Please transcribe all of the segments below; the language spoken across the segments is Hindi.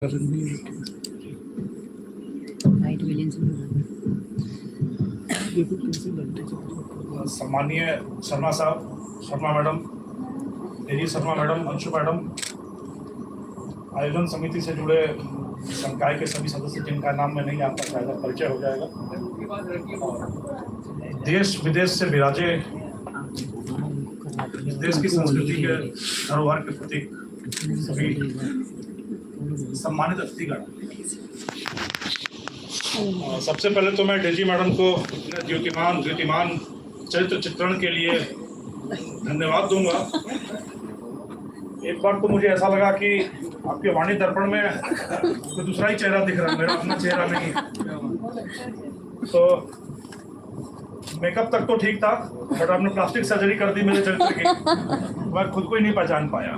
सम्मानीय शर्मा साहब, शर्मा मैडम, तेजी शर्मा मैडम, अंशु मैडम, आयोजन समिति से जुड़े संकाय के सभी सदस्य जिनका नाम मैं नहीं आता शायद परिचय हो जाएगा। देश विदेश से विराजे देश की संस्कृति के धरोहर के प्रतीक सभी सम्मानित अतिथिगण, सबसे पहले तो मैं डेजी मैडम को द्युतिमान चरित्र चित्रण के लिए धन्यवाद दूंगा। एक बार तो मुझे ऐसा लगा कि आपके वाणी दर्पण में कोई दूसरा ही चेहरा दिख रहा है, मेरा अपना चेहरा नहीं। तो मेकअप तक तो ठीक था, बट आपने प्लास्टिक सर्जरी कर दी मेरे चरित्र की, मैं खुद को ही नहीं पहचान पाया।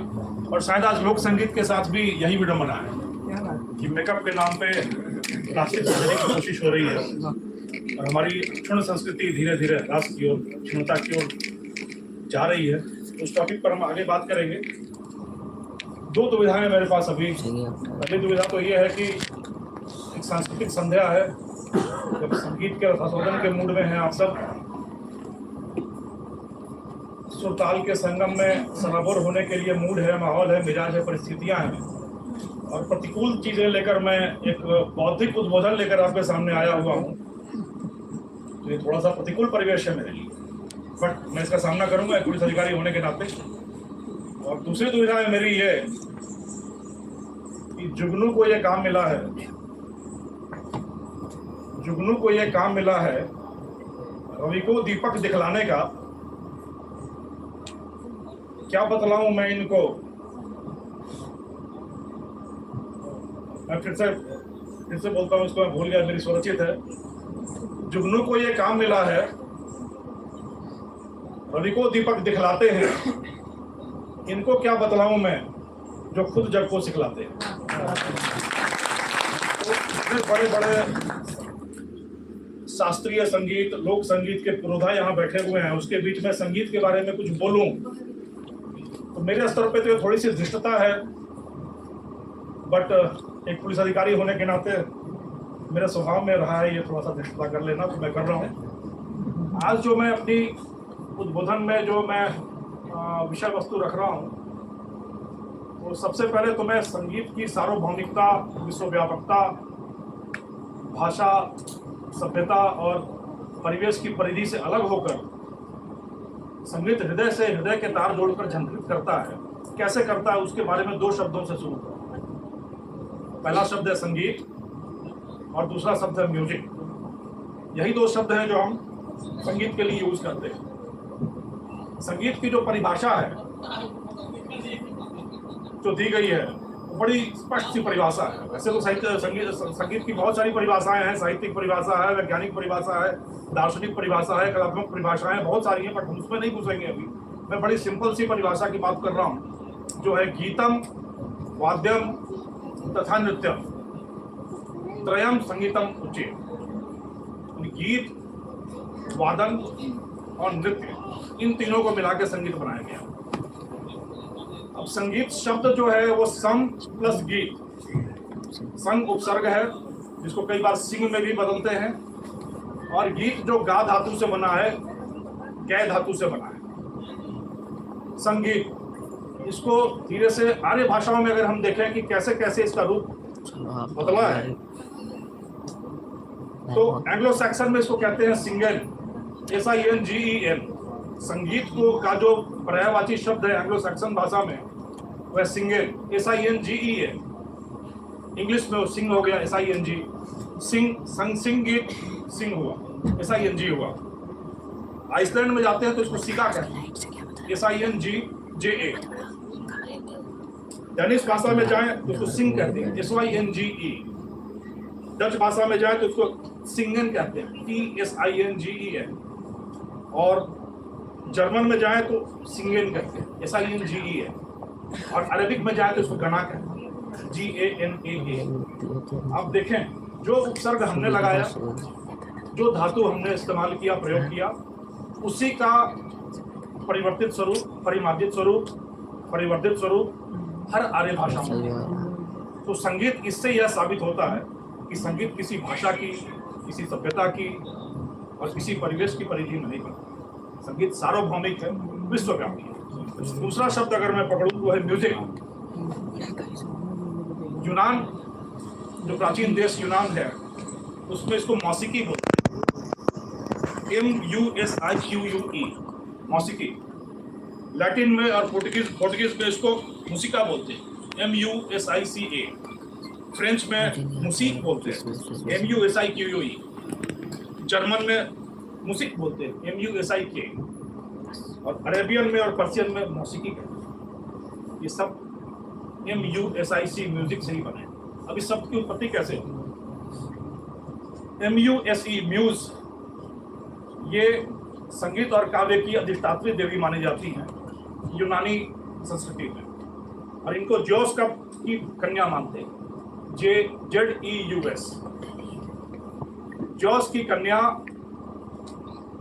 और शायद आज लोक संगीत के साथ भी यही विडंबना है कि मेकअप के नाम पे प्लास्टिक सर्जरी की कोशिश हो रही है और हमारी क्षुण संस्कृति धीरे धीरे ह्रास की ओर, क्षुणता की ओर जा रही है। उस टॉपिक पर हम आगे बात करेंगे। दो दुविधाएं मेरे पास अभी। पहली दुविधा तो ये है कि एक सांस्कृतिक संध्या है, जब संगीत के रसास्वादन के मूड में हैं आप सब, सुरताल के संगम में सराबोर होने के लिए मूड है, माहौल है, मिजाज है, परिस्थितियां हैं। और प्रतिकूल चीजें लेकर मैं एक बौद्धिक उद्बोधन लेकर आपके सामने आया हुआ हूँ, तो ये थोड़ा सा प्रतिकूल परिवेश है मेरे लिए, बट मैं इसका सामना करूंगा एक पुलिस अधिकारी होने के नाते। और दूसरी दुविधा है मेरी ये कि जुगनू को ये काम मिला है रवि को दीपक दिखलाने का। क्या बतलाऊं मैं इनको, मैं फिर से बोलता हूं, इसको मैं भूल गया, मेरी स्वरचित है। जुगनू को ये काम मिला है, रवि को दीपक दिखलाते हैं, इनको क्या बतलाऊं मैं जो खुद जग को सिखलाते हैं। तो बड़े बड़े शास्त्रीय संगीत, लोक संगीत के पुरोधा यहाँ बैठे हुए हैं, उसके बीच में संगीत के बारे में कुछ बोलूं तो मेरे स्तर पे तो ये थोड़ी सी धृष्टता है, बट एक पुलिस अधिकारी होने के नाते मेरे स्वभाव में रहा है ये थोड़ा सा धृष्टता कर लेना, तो मैं कर रहा हूँ। आज जो मैं अपनी उद्बोधन में जो मैं विषय वस्तु रख रहा हूँ, तो सबसे पहले तो मैं संगीत की सार्वभौमिकता, विश्वव्यापकता, भाषा, सभ्यता और परिवेश की परिधि से अलग होकर संगीत हृदय से हृदय के तार जोड़कर झंकृत करता है, कैसे करता है उसके बारे में दो शब्दों से शुरू करूँ। पहला शब्द है संगीत और दूसरा शब्द है म्यूजिक। यही दो शब्द हैं जो हम संगीत के लिए यूज करते हैं। संगीत की जो परिभाषा है जो दी गई है वो बड़ी स्पष्ट सी परिभाषा है। वैसे तो संगीत की बहुत सारी परिभाषाएं हैं, साहित्यिक परिभाषा है, वैज्ञानिक परिभाषा है, दार्शनिक परिभाषा है, कलात्मक परिभाषाएं बहुत सारी हैं, बट हम उसमें नहीं घुसेंगे अभी। मैं बड़ी सिंपल सी परिभाषा की बात कर रहा हूँ, जो है गीतम, वाद्यम तथा नृत्यम त्रयम संगीतम उच्यते। गीत, वादन और नृत्य, इन तीनों को मिला के संगीत बनाया गया। अब संगीत शब्द जो है वो सम प्लस गीत, संग उपसर्ग है जिसको कई बार सिंग में भी बदलते हैं, और गीत जो गा धातु से बना है, कै धातु से बना है। संगीत, इसको धीरे से आर्य भाषाओं में अगर हम देखें कि कैसे कैसे इसका रूप बदला है, तो एंग्लो सैक्सन में इसको कहते हैं सिंगेन, SINGEN। संगीत को का जो पर्यायवाची शब्द है एंग्लो सैक्सन भाषा में वह सिंगेन, SINGEN। इंग्लिश में वो सिंग हो गया, SING। संगीत सिंग हुआ, SING हुआ। आइसलैंड में जाते हैं तो इसको सिगा कहते हैं, SINGJA। डेनिश भाषा में जाएं तो उसको सिंग कहते हैं, SYNGE। डच भाषा में जाएं तो उसको सिंगन कहते हैं, TSINGEN। और जर्मन में जाएं तो सिंगेन कहते हैं, SINGEN। और अरबिक में जाएं तो उसको गना कहते हैं, GANAA। आप देखें जो उपसर्ग हमने लगाया, जो धातु हमने इस्तेमाल किया, प्रयोग किया, उसी का परिवर्तित स्वरूप, परिमार्जित स्वरूप, परिवर्तित स्वरूप हर आर्य भाषा में। तो संगीत इससे यह साबित होता है कि संगीत किसी भाषा की, किसी सभ्यता की और किसी परिवेश की परिधि में नहीं पड़ता। संगीत सार्वभौमिक है, विश्वव्यापी है। दूसरा शब्द अगर मैं पकड़ूं वो है म्यूजिक। यूनान, जो प्राचीन देश यूनान है, उसमें इसको मौसीकी बोलते हैं, MUSIQUE, मौसीकी। लैटिन में और पोर्टुगीज में इसको मूसिका बोलते हैं, MUSICA। फ्रेंच में मूसिक बोलते हैं, MUSIQUE। जर्मन में मूसिक बोलते हैं, MUSIK। और अरेबियन में और पर्शियन में मौसीकी कहते हैं। ये सब MUSIC, म्यूजिक से ही बने। अब इस शब्द की उत्पत्ति कैसे हुई? MUSE, म्यूज, ये संगीत और काव्य की अधिष्ठात्री देवी मानी जाती हैं यूनानी संस्कृति में, और इनको जोस की कन्या मानते हैं, JEUS। जोस की कन्या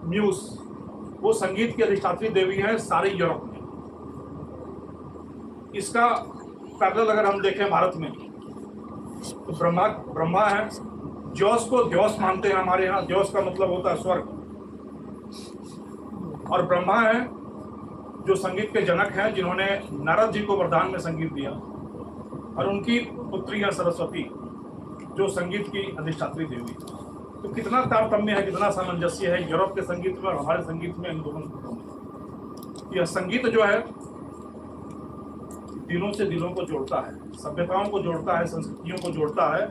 म्यूज, वो संगीत की अधिष्ठात्री देवी है सारे यूरोप में। इसका पैरेलल अगर हम देखें भारत में, तो ब्रह्मा है। जोस को द्योस मानते हैं हमारे यहाँ। द्योस का मतलब होता है स्वर्ग। और ब्रह्मा है जो संगीत के जनक हैं, जिन्होंने नारद जी को वरदान में संगीत दिया, और उनकी पुत्री है सरस्वती, जो संगीत की अधिष्ठात्री देवी। तो कितना तारतम्य है, कितना सामंजस्य है यूरोप के संगीत में और हमारे संगीत में, इन दोनों। यह संगीत जो है दिलों से दिलों को जोड़ता है, सभ्यताओं को जोड़ता है, संस्कृतियों को जोड़ता है,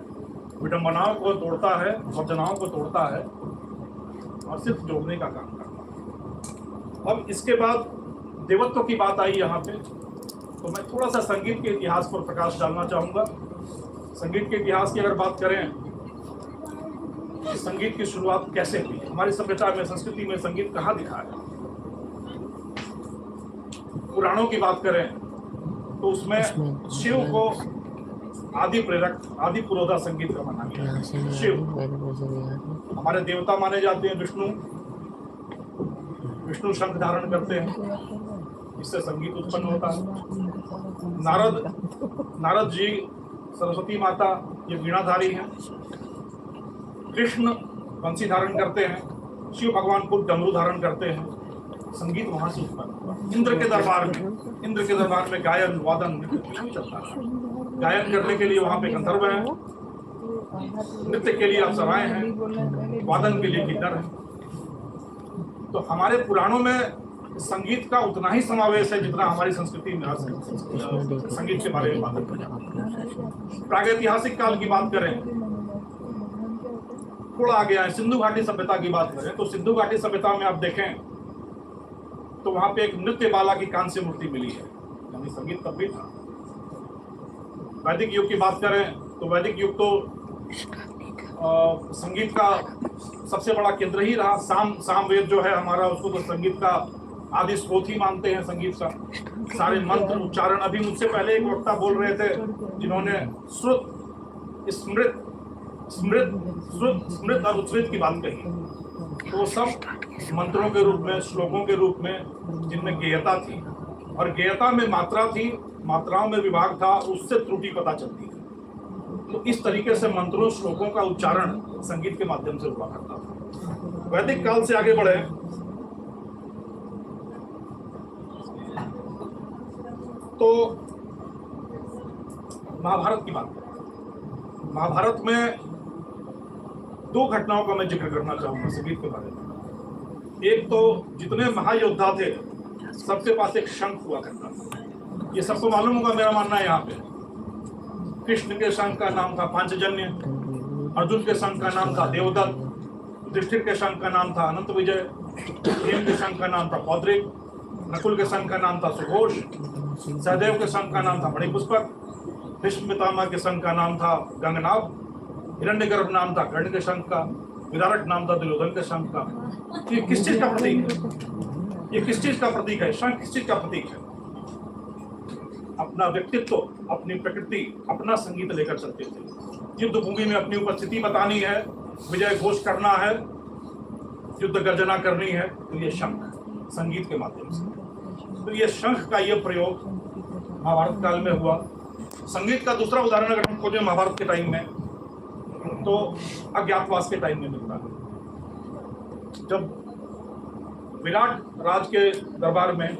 विडंबनाओं को तोड़ता है, वर्जनाओं को तोड़ता है, और सिर्फ जोड़ने का काम करता है। अब इसके बाद देवत्व की बात आई यहाँ पे, तो मैं थोड़ा सा संगीत के इतिहास पर प्रकाश डालना चाहूँगा। संगीत के इतिहास की अगर बात करें, संगीत की शुरुआत कैसे हुई, हमारी सभ्यता में, संस्कृति में संगीत कहाँ दिखा है। पुराणों की बात करें तो उसमें शिव को आदि प्रेरक, आदि पुरोधा संगीत का माना गया। शिव हमारे देवता माने जाते हैं। विष्णु शंख धारण करते हैं, इससे संगीत उत्पन्न होता है। नारद जी, सरस्वती माता, ये वीणाधारी हैं। कृष्ण बंसी धारण करते हैं। शिव भगवान खुद डमरू धारण करते हैं। संगीत वहां से उत्पन्न हुआ। इंद्र के दरबार में गायन, वादन, नृत्य चलता है। गायन करने के लिए वहां पे गंधर्व हैं, नृत्य के लिए अप्सराएं हैं, वादन के लिए किन्नर हैं। तो हमारे पुराणों में संगीत का उतना ही समावेश है जितना हमारी संस्कृति में संगीत के बारे में बात करें। प्रागैतिहासिक काल की बात करें, थोड़ा आगे आए, सिंधु घाटी सभ्यता की बात करें, तो सिंधु घाटी सभ्यता में आप देखें तो वहां पे एक नृत्य बाला की कांस्य मूर्ति मिली है, यानी संगीत तब भी था। वैदिक युग की बात करें तो वैदिक युग तो संगीत का सबसे बड़ा केंद्र ही रहा। सामवेद जो है हमारा, उसको तो संगीत का आदि स्रोत ही मानते हैं। संगीत का सारे मंत्र, उच्चारण, अभी मुझसे पहले एक वक्ता बोल रहे थे जिन्होंने श्रुत, स्मृत और उच्छ्रित की बात कही, तो सब मंत्रों के रूप में, श्लोकों के रूप में, जिनमें गेयता थी, और गेयता में मात्रा थी, मात्राओं में विभाग था, उससे त्रुटि पता चलती थी। तो इस तरीके से मंत्रों, श्लोकों का उच्चारण संगीत के माध्यम से हुआ करता था। वैदिक काल से आगे बढ़े तो महाभारत की बात करें। महाभारत में दो घटनाओं का मैं जिक्र करना चाहूंगा संगीत के बारे में। एक तो जितने महायोद्धा थे सबके पास एक शंख हुआ करता था। ये सबको मालूम होगा, मेरा मानना है। यहाँ पे कृष्ण के शंख का नाम था पांचजन्य, अर्जुन के शंख का नाम था देवदत्त, युधिष्ठिर के शंख का नाम था अनंत विजय, भीम के शंख का नाम था पौद्रिक, नकुल के शंख का नाम था सुघोष, सहदेव के शंख का नाम था मणिपुष्पक, भीष्म पितामह के शंख का नाम था गंगनाभ, हिरण्यगर्भ नाम था कर्ण के शंख का, विदारक नाम था दुर्योधन के शंख का। ये किस चीज का प्रतीक है? ये किस चीज का प्रतीक है? शंख किस चीज का प्रतीक है? अपना व्यक्तित्व, अपनी प्रकृति, अपना संगीत लेकर चलते थे। युद्ध भूमि में अपनी उपस्थिति बतानी है, विजय घोष करना है, युद्ध गर्जना करनी है, तो ये शंख संगीत के माध्यम से। तो ये शंख का ये प्रयोग महाभारत काल में हुआ। संगीत का दूसरा उदाहरण अगर हम खोजें महाभारत के टाइम में, तो अज्ञातवास के टाइम में मिलता है। जब विराट राज के दरबार में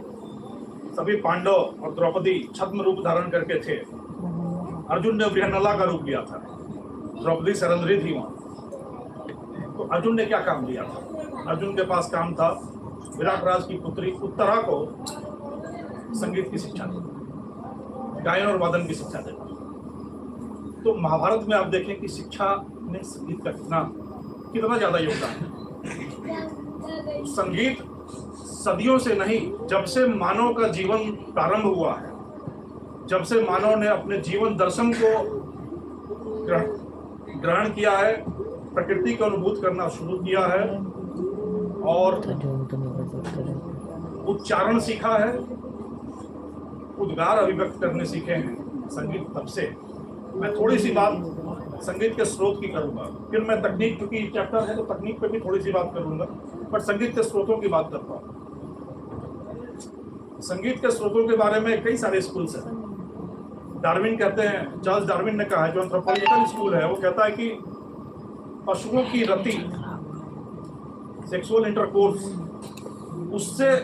सभी पांडव और द्रौपदी छद्म रूप धारण करके थे, अर्जुन ने बृहन्नला का रूप लिया था, द्रौपदी सरंद्री थी वहां। तो अर्जुन ने क्या काम लिया था? अर्जुन के पास काम था विराट राज की पुत्री उत्तरा को संगीत की शिक्षा देना, गायन और वादन की शिक्षा देना। तो महाभारत में आप देखें कि शिक्षा में संगीत का कितना ज्यादा योगदान है। संगीत सदियों से नहीं, जब से मानव का जीवन प्रारंभ हुआ है, जब से मानव ने अपने जीवन दर्शन को ग्रहण किया है, प्रकृति को अनुभूत करना शुरू किया है और उच्चारण सीखा है, उद्गार अभिव्यक्त करने सीखे हैं संगीत तब से। मैं थोड़ी सी बात संगीत के स्रोत की करूंगा, फिर मैं तकनीक, क्योंकि चैप्टर है तो तकनीक पे भी थोड़ी सी बात करूंगा, पर संगीत के स्रोतों की बात करता हूँ। संगीत के स्रोतों के बारे में कई सारे स्कूल्स हैं। डार्विन कहते हैं, चार्ल्स डार्विन ने कहा है, जो एंथ्रोपोलॉजिकल स्कूल है, वो कहता है कि पशुओं की रति, सेक्सुअल इंटरकोर्स, उससे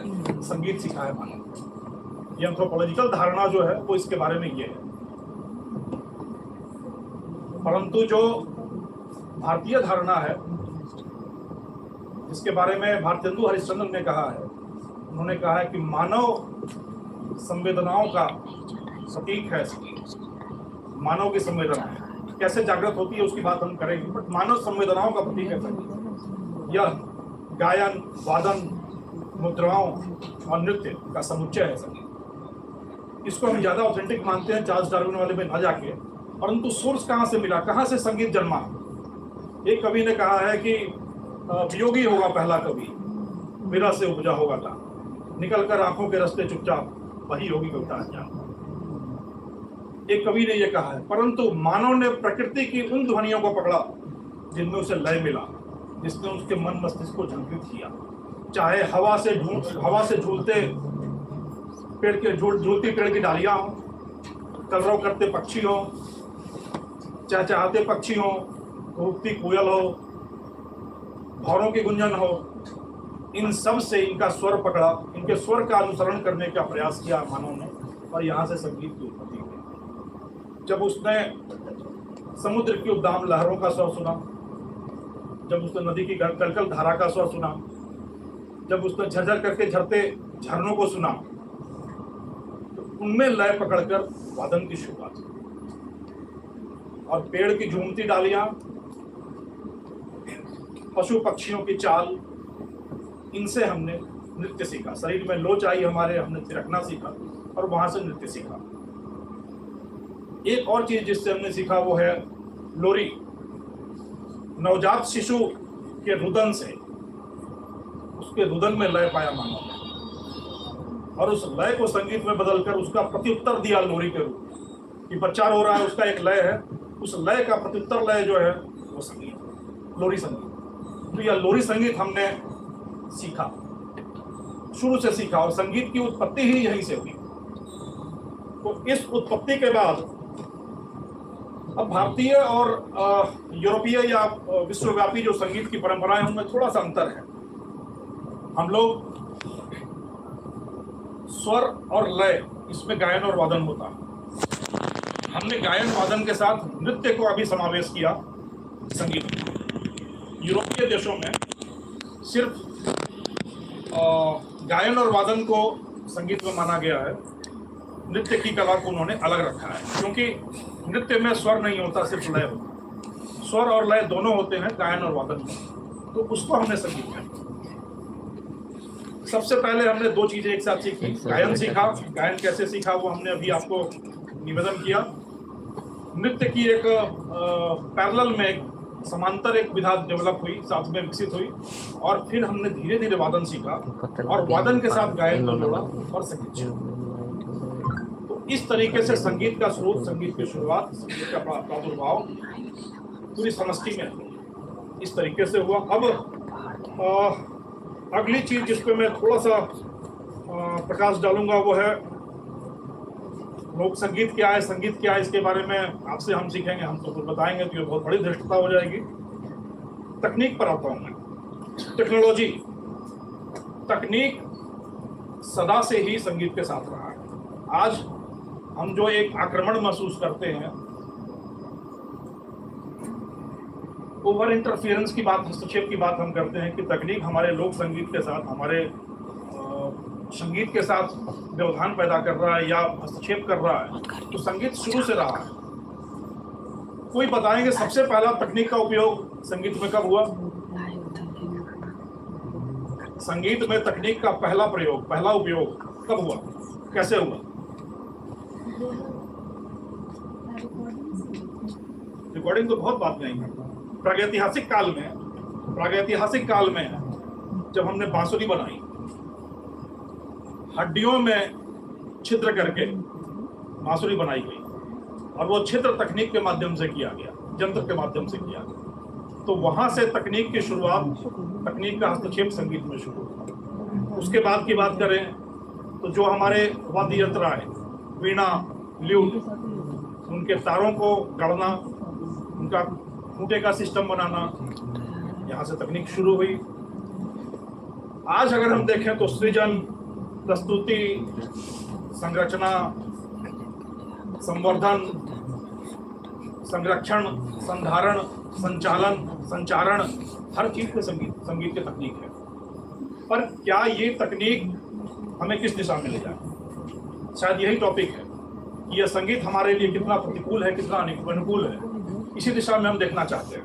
संगीत सीखा है मानव। ये एंथ्रोपोलॉजिकल धारणा जो है वो इसके बारे में ये है। परंतु जो भारतीय धारणा है, जिसके बारे में भारतेंदु हरिश्चंद्र ने कहा है, उन्होंने कहा है कि मानव संवेदनाओं का प्रतीक है संगीत। मानव की संवेदना कैसे जागृत होती है उसकी बात हम करेंगे, बट मानव संवेदनाओं का प्रतीक है संगीत। यह गायन, वादन, मुद्राओं और नृत्य का समुच्चय है संगीत। इसको हम ज्यादा ऑथेंटिक मानते हैं चार्ल्स डार्विन वाले में न जाके, परंतु सोर्स कहाँ से मिला, कहाँ से संगीत जन्मा? एक कवि ने कहा है कि वियोगी होगा पहला कवि, विरह से उपजा होगा गान, निकल कर आंखों के रास्ते चुपचाप, वही होगी कविता अनजान। एक कवि ने यह कहा है। परंतु मानव ने प्रकृति की उन ध्वनियों को पकड़ा जिनमें उसे लय मिला, जिसने उसके मन मस्तिष्क को झंकृत किया। चाहे हवा से झूलते पेड़ के झूलती पेड़ की डालियां हो, कलरव करते पक्षी हो, चहचहाते पक्षी हो, उड़ती कोयल हो, भौरों की गुंजन हो, इन सब से इनका स्वर पकड़ा, इनके स्वर का अनुसरण करने का प्रयास किया मानव ने, और यहाँ से संगीत की उत्पत्ति हुई। जब उसने समुद्र की उद्दाम लहरों का स्वर सुना, जब उसने नदी की कलकल धारा का स्वर सुना, जब उसने झरझर करके झरते झरनों को सुना, तो उनमें लय पकड़कर वादन की शुरुआत हुई। और पेड़ की झूमती डालियां, पशु पक्षियों की चाल, इनसे हमने नृत्य सीखा। शरीर में लोच आई हमारे, हमने थिरकना सीखा और वहां से नृत्य सीखा। एक और चीज जिससे हमने सीखा वो है लोरी। नवजात शिशु के रुदन से, उसके रुदन में लय पाया मानव ने, और उस लय को संगीत में बदलकर उसका प्रत्युत्तर दिया लोरी के रूप में। कि बच्चा रो रहा है, उसका एक लय है, उस लय का प्रत्युत्तर लय जो है वो संगीत, लोरी संगीत। तो यह लोरी संगीत हमने सीखा, शुरू से सीखा, और संगीत की उत्पत्ति ही यहीं से हुई। तो इस उत्पत्ति के बाद अब भारतीय और यूरोपीय या विश्वव्यापी जो संगीत की परंपराएं हैं, उनमें थोड़ा सा अंतर है। हम लोग स्वर और लय, इसमें गायन और वादन होता है। हमने गायन वादन के साथ नृत्य को अभी समावेश किया संगीत में। यूरोपीय देशों में सिर्फ गायन और वादन को संगीत में माना गया है, नृत्य की कला को उन्होंने अलग रखा है, क्योंकि नृत्य में स्वर नहीं होता, सिर्फ लय होता। स्वर और लय दोनों होते हैं गायन और वादन में, तो उसको हमने संगीत में। सबसे पहले हमने दो चीजें एक साथ सीखी, गायन सीखा। गायन कैसे सीखा वो हमने अभी आपको निवेदन किया। नृत्य की एक पैरेलल में, एक समांतर एक विधा डेवलप हुई, साथ में विकसित हुई, और फिर हमने धीरे धीरे वादन सीखा और वादन के साथ गायन को जोड़ा और संगीत शुरू। तो इस तरीके से संगीत का स्रोत, संगीत की शुरुआत, संगीत का प्रादुर्भाव पूरी समष्टि में इस तरीके से हुआ। अब अगली चीज जिस पे मैं थोड़ा सा प्रकाश डालूंगा वो है लोक संगीत क्या है, संगीत क्या है, इसके बारे में आपसे हम सीखेंगे, हम तो कुछ बताएंगे तो ये बहुत बड़ी धृष्टता हो जाएगी। तकनीक पर आता हूँ मैं। टेक्नोलॉजी, तकनीक सदा से ही संगीत के साथ रहा है। आज हम जो एक आक्रमण महसूस करते हैं, ओवर इंटरफियरेंस की बात, हस्तक्षेप की बात हम करते हैं कि तकनीक हमारे लोक संगीत के साथ, हमारे संगीत के साथ व्यवधान पैदा कर रहा है या हस्तक्षेप कर रहा है, तो संगीत शुरू से रहा है। कोई बताएंगे सबसे पहला तकनीक का उपयोग संगीत में कब हुआ? संगीत में तकनीक का पहला प्रयोग, पहला उपयोग कब हुआ, कैसे हुआ? रिकॉर्डिंग तो बहुत बात नहीं करता। प्रागैतिहासिक काल में जब हमने बांसुरी बनाई, हड्डियों में छिद्र करके बांसुरी बनाई गई और वो छिद्र तकनीक के माध्यम से किया गया, यंत्र के माध्यम से किया गया। तो वहां से तकनीक की शुरुआत, तकनीक का हस्तक्षेप संगीत में शुरू हुआ। उसके बाद की बात करें तो जो हमारे वाद्य यंत्र आए, वीणा, ल्यूट, उनके तारों को गढ़ना, उनका खूंटे का सिस्टम बनाना, यहाँ से तकनीक शुरू हुई। आज अगर हम देखें तो सृजन, प्रस्तुति, संरचना, संवर्धन, संरक्षण, संधारण, संचालन, संचारण, हर चीज में संगीत की तकनीक है। पर क्या ये तकनीक हमें किस दिशा में ले जाए? शायद यही टॉपिक है कि यह संगीत हमारे लिए कितना प्रतिकूल है, कितना अनुकूल है। इसी दिशा में हम देखना चाहते हैं।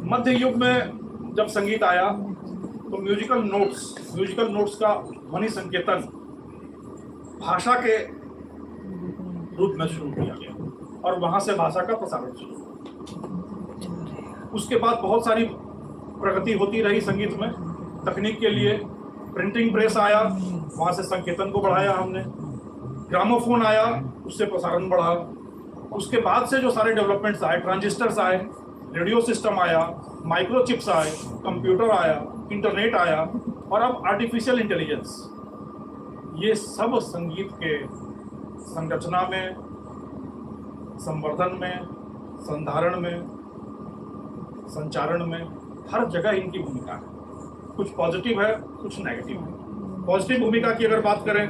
मध्य युग में जब संगीत आया तो म्यूजिकल नोट्स का ध्वनि संकेतन भाषा के रूप में शुरू किया गया और वहां से भाषा का प्रसारण शुरू हुआ। उसके बाद बहुत सारी प्रगति होती रही संगीत में। तकनीक के लिए प्रिंटिंग प्रेस आया, वहां से संकेतन को बढ़ाया हमने। ग्रामोफोन आया, उससे प्रसारण बढ़ा। उसके बाद से जो सारे डेवलपमेंट्स आए, ट्रांजिस्टर्स आए, रेडियो सिस्टम आया, माइक्रोचिप्स आए, कंप्यूटर आया, इंटरनेट आया और अब आर्टिफिशियल इंटेलिजेंस, ये सब संगीत के संरचना में, संवर्धन में, संधारण में, संचारण में, हर जगह इनकी भूमिका है। कुछ पॉजिटिव है, कुछ नेगेटिव है। पॉजिटिव भूमिका की अगर बात करें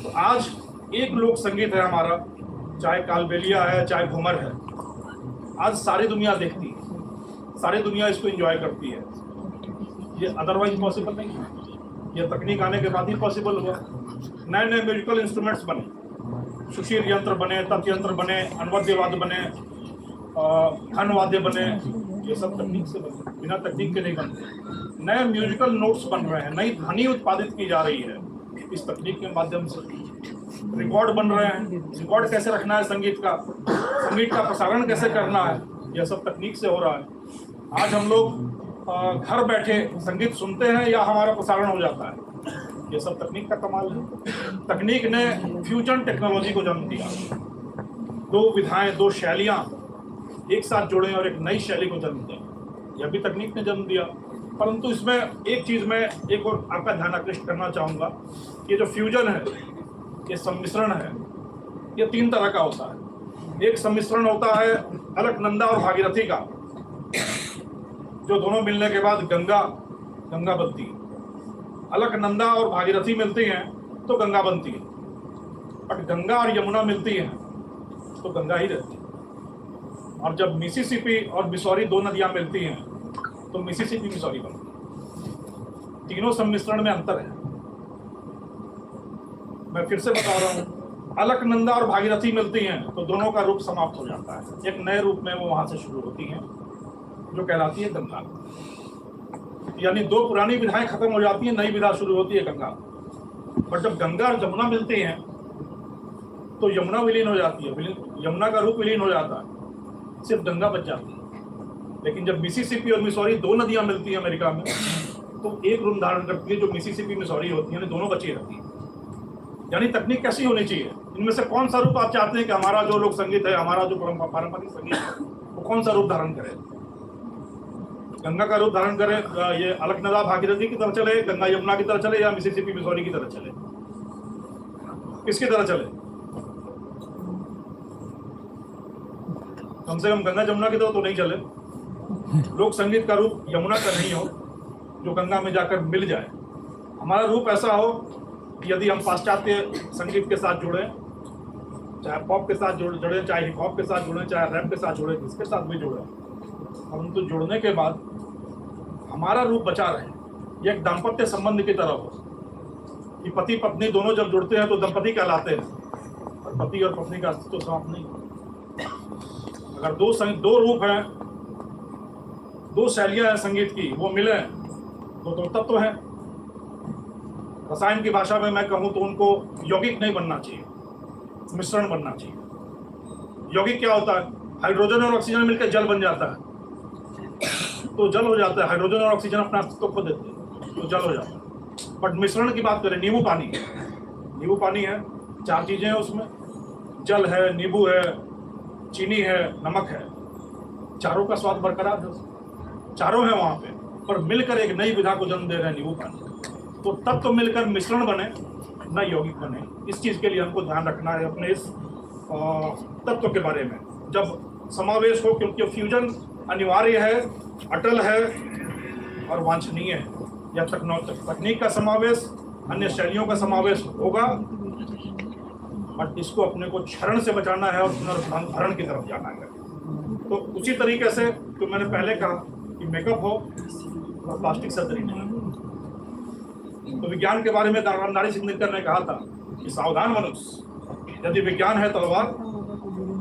तो आज एक लोक संगीत है हमारा, चाहे कालबेलिया है, चाहे घूमर है, आज सारी दुनिया देखती है, सारी दुनिया इसको एंजॉय करती है। ये अदरवाइज पॉसिबल नहीं है, ये तकनीक आने के बाद ही पॉसिबल हुआ। नए नए म्यूजिकल इंस्ट्रूमेंट्स बने, सुशील यंत्र बने, तत् यंत्र बने, अनवाद्यवाद्य बने, घन वाद्य बने, ये सब तकनीक से बने, बिना तकनीक के नहीं बनते। नए म्यूजिकल नोट्स बन रहे हैं, नई ध्वनि उत्पादित की जा रही है इस तकनीक के माध्यम से। रिकॉर्ड बन रहे हैं, रिकॉर्ड कैसे रखना है संगीत का प्रसारण कैसे करना है, यह सब तकनीक से हो रहा है। आज हम लोग घर बैठे संगीत सुनते हैं या हमारा प्रसारण हो जाता है, ये सब तकनीक का कमाल है। तकनीक ने फ्यूजन टेक्नोलॉजी को जन्म दिया। दो विधाएं, दो शैलियां एक साथ जोड़े और एक नई शैली को जन्म दिया, यह भी तकनीक ने जन्म दिया। परंतु इसमें एक चीज मैं एक और आपका ध्यान आकृष्ट करना चाहूँगा, ये जो फ्यूजन है, ये सम्मिश्रण है, ये तीन तरह का होता है। एक सम्मिश्रण होता है अलकनंदा और भागीरथी का, जो दोनों मिलने के बाद गंगा बनती है। अलकनंदा और भागीरथी मिलती हैं तो गंगा बनती है, बट गंगा और यमुना मिलती हैं तो गंगा ही रहती है। और जब मिसिसिपी और मिसौरी दो नदियां मिलती हैं तो मिसिसिपी मिसौरी बनती है। तीनों सम्मिश्रण में अंतर है। मैं फिर से बता रहा हूँ, अलकनंदा और भागीरथी मिलती हैं तो दोनों का रूप समाप्त हो जाता है, एक नए रूप में वो वहां से शुरू होती हैं जो कहलाती है गंगा। यानी दो पुरानी विधाएं खत्म हो जाती हैं, नई विधा शुरू होती है गंगा। पर जब गंगा और जमुना मिलती हैं तो यमुना विलीन हो जाती है, यमुना का रूप विलीन हो जाता है, सिर्फ गंगा बच जाती है। लेकिन जब मिसिसिपी और मिसौरी दो नदियां मिलती हैं अमेरिका में, तो एक रूप धारण करती है जो मिसिसिपी मिसौरी होती है, दोनों बची रहती है। यानी तकनीक कैसी होनी चाहिए, इनमें से कौन सा रूप आप चाहते हैं कि हमारा जो लोक संगीत है, हमारा जो पारंपरिक संगीत है, वो कौन सा रूप धारण करे? गंगा का रूप धारण करे, ये अलकनंदा भागीरथी की तरह चले, गंगा यमुना की तरह चले, या मिसिसिपी मिसौरी की तरह चले? किसकी तरह चले? कम से कम गंगा जमुना की तरह तो नहीं चले। लोक संगीत का रूप यमुना का नहीं हो जो गंगा में जाकर मिल जाए। हमारा रूप ऐसा हो कि यदि हम पाश्चात्य संगीत के साथ जुड़े, चाहे पॉप के साथ जुड़े, चाहे हिप हॉप के साथ जुड़े, चाहे रैप के साथ जुड़े, किसके साथ भी जुड़े, परंतु जुड़ने के बाद हमारा रूप बचा रहे। ये एक दाम्पत्य संबंध की तरह हो कि पति पत्नी दोनों जब जुड़ते हैं तो दंपति कहलाते हैं, और पति और पत्नी का अस्तित्व समाप्त नहीं। अगर दो रूप हैं, दो शैलियां हैं संगीत की, वो मिले तो तत्व हैं। रसायन की भाषा में मैं कहूं तो उनको यौगिक नहीं बनना चाहिए, मिश्रण बनना चाहिए। यौगिक क्या होता है? हाइड्रोजन और ऑक्सीजन मिलकर जल बन जाता है, तो जल हो जाता है। हाइड्रोजन और ऑक्सीजन अपना अस्तित्व खो देते हैं तो जल हो जाता है। बट मिश्रण की बात करें, नींबू पानी, नींबू पानी है, 4 चीजें हैं उसमें, जल है, नींबू है, चीनी है, नमक है, चारों का स्वाद बरकरार है, चारों है वहां पे, पर मिलकर एक नई विधा को जन्म दे रहे हैं, नींबू पानी। तो तत्व मिलकर मिश्रण बने, न यौगिक बने। इस चीज के लिए हमको ध्यान रखना है अपने इस तत्व के बारे में जब समावेश हो, क्योंकि फ्यूजन अनिवार्य है, अटल है और वांछनीय है। या तकनीक का समावेश, अन्य शैलियों का समावेश होगा, बट इसको अपने को क्षरण से बचाना है और पुनर्भरण की तरफ जाना है। तो उसी तरीके से तो मैंने पहले कहा कि मेकअप हो और प्लास्टिक सर्जरी नहीं। तो विज्ञान के बारे में नारी सिंगनेकर ने कहा था कि सावधान मनुष्य, यदि विज्ञान है तलवार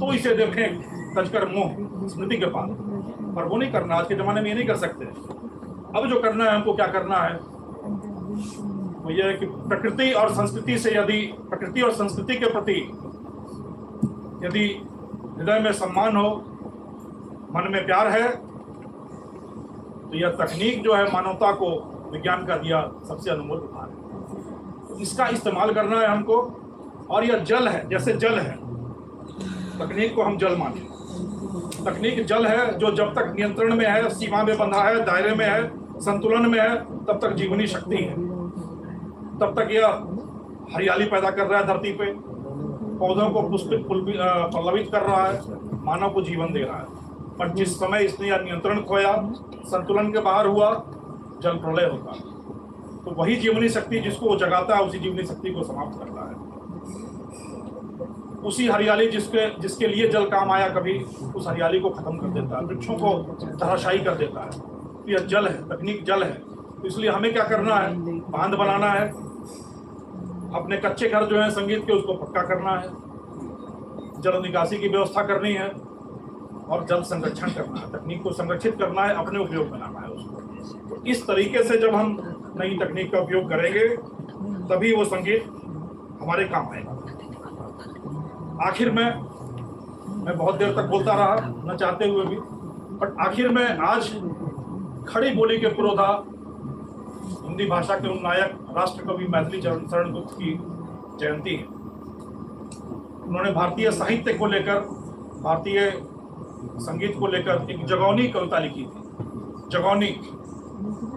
तो इसे देखें तजकर मुंह स्मृति के पास, पर वो नहीं करना। आज के जमाने में ये नहीं कर सकते। अब जो करना है, हमको क्या करना है, वो ये है कि प्रकृति और संस्कृति से, यदि प्रकृति और संस्कृति के प्रति यदि हृदय में सम्मान हो, मन में प्यार है, तो यह तकनीक जो है मानवता को विज्ञान का दिया सबसे अनमोल उपहार है। इसका इस्तेमाल करना है हमको। और यह जल है, जैसे जल है, तकनीक को हम जल माने। तकनीक जल है जो जब तक नियंत्रण में है, सीमा में बंधा है, दायरे में है, संतुलन में है, तब तक जीवनी शक्ति है। तब तक यह हरियाली पैदा कर रहा है धरती पे, पौधों को पुष्पित पल्लवित कर रहा है, मानव को जीवन दे रहा है। पर जिस समय इसने यह नियंत्रण खोया, संतुलन के बाहर हुआ, जल प्रलय होता है। तो वही जीवनी शक्ति जिसको वो जगाता है, उसी जीवनी शक्ति को समाप्त करता है। उसी हरियाली जिसके लिए जल काम आया, कभी उस हरियाली को खत्म कर देता है, वृक्षों को धराशायी कर देता है। तो यह जल है, तकनीक जल है। तो इसलिए हमें क्या करना है, बांध बनाना है, अपने कच्चे घर जो है संगीत के, उसको पक्का करना है, जल निकासी की व्यवस्था करनी है और जल संरक्षण करना है, तकनीक को संरक्षित करना है, अपने उपयोग में लाना है उसको। तो इस तरीके से जब हम नई तकनीक का उपयोग करेंगे, तभी वो संगीत हमारे काम आएगा। आखिर में मैं बहुत देर तक बोलता रहा, न चाहते हुए भी, बट आखिर में आज खड़ी बोली के पुरोधा, हिंदी भाषा के उन नायक राष्ट्र कवि मैथिली शरण गुप्त की जयंती है। उन्होंने भारतीय साहित्य को लेकर, भारतीय संगीत को लेकर एक जगौनी कविता लिखी थी। जगौनी,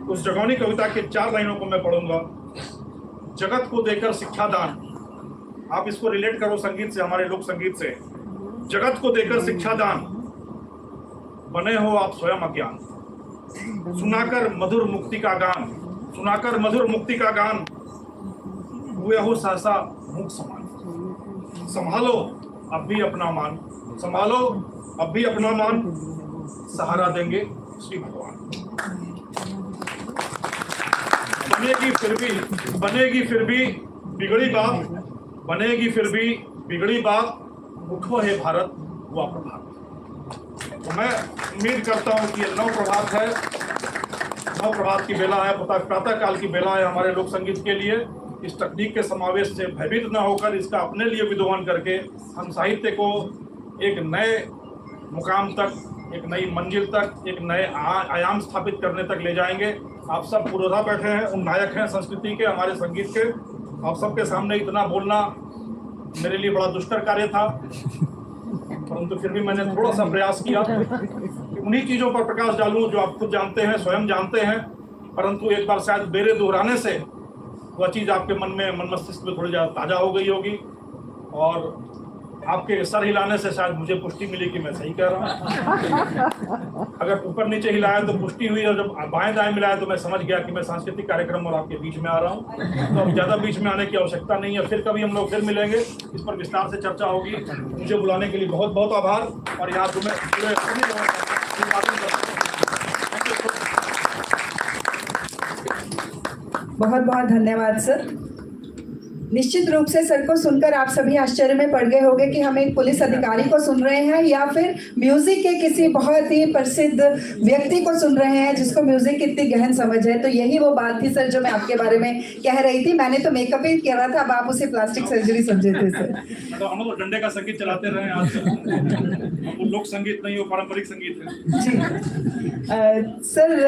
उस जगौनी कविता के 4 लाइनों को मैं पढ़ूंगा। जगत को देकर शिक्षा दान, आप इसको रिलेट करो संगीत से, हमारे लोक संगीत से। जगत को देकर शिक्षा दान, बने हो आप स्वयं अज्ञान, सुनाकर मधुर मुक्ति का गान, सुनाकर मधुर मुक्ति का गान, हुए हो सहसा मुख समान। संभालो अब भी अपना मान, संभालो अब भी अपना मान, सहारा देंगे श्री भगवान। बनेगी फिर भी बिगड़ी बात, बनेगी फिर भी बिगड़ी बात, उठो है भारत हुआ प्रभात। तो मैं उम्मीद करता हूँ कि ये नव प्रभात है, नव प्रभात की बेला है, प्रातः काल की बेला है हमारे लोक संगीत के लिए। इस तकनीक के समावेश से भयभीत न होकर, इसका अपने लिए विद्वान करके हम साहित्य को एक नए मुकाम तक, एक नई मंजिल तक, एक नए आयाम स्थापित करने तक ले जाएंगे। आप सब पुरोधा बैठे हैं, उन नायक हैं संस्कृति के, हमारे संगीत के। आप सबके सामने इतना बोलना मेरे लिए बड़ा दुष्कर कार्य था, परंतु फिर भी मैंने थोड़ा सा प्रयास किया कि उन्हीं चीज़ों पर प्रकाश डालूं जो आप खुद जानते हैं, स्वयं जानते हैं, परंतु एक बार शायद बेरे दोहराने से वह चीज़ आपके मन में, मन मस्तिष्क में थोड़ी ज़्यादा ताज़ा हो गई होगी। और आपके सर हिलाने से शायद मुझे पुष्टि मिली कि मैं सही कह रहा हूँ। अगर ऊपर नीचे हिलाया तो पुष्टि हुई, और जब बाएं दाएं मिलाया तो मैं समझ गया कि मैं सांस्कृतिक कार्यक्रम और आपके बीच में आ रहा हूँ। तो अब ज़्यादा बीच में आने की आवश्यकता नहीं है। फिर कभी हम लोग फिर मिलेंगे, इस पर विस्तार से चर्चा होगी। मुझे बुलाने के लिए बहुत बहुत आभार। और यहाँ तुम्हें बहुत बहुत धन्यवाद सर। निश्चित रूप से सर को सुनकर आप सभी आश्चर्य में पड़ गए होंगे कि हम एक पुलिस अधिकारी को सुन रहे हैं या फिर म्यूजिक के किसी बहुत ही प्रसिद्ध व्यक्ति को सुन रहे हैं जिसको म्यूजिक की इतनी गहन समझ है। तो यही वो बात थी सर जो मैं आपके बारे में कह रही थी। मैंने तो मेकअप ही किया रहा था, अब आप उसे प्लास्टिक सर्जरी समझे थे सर। तो हम लोग डंडे का संगीत चलाते रहे आज तक। लोक संगीत नहीं, वो पारंपरिक संगीत है जी। सर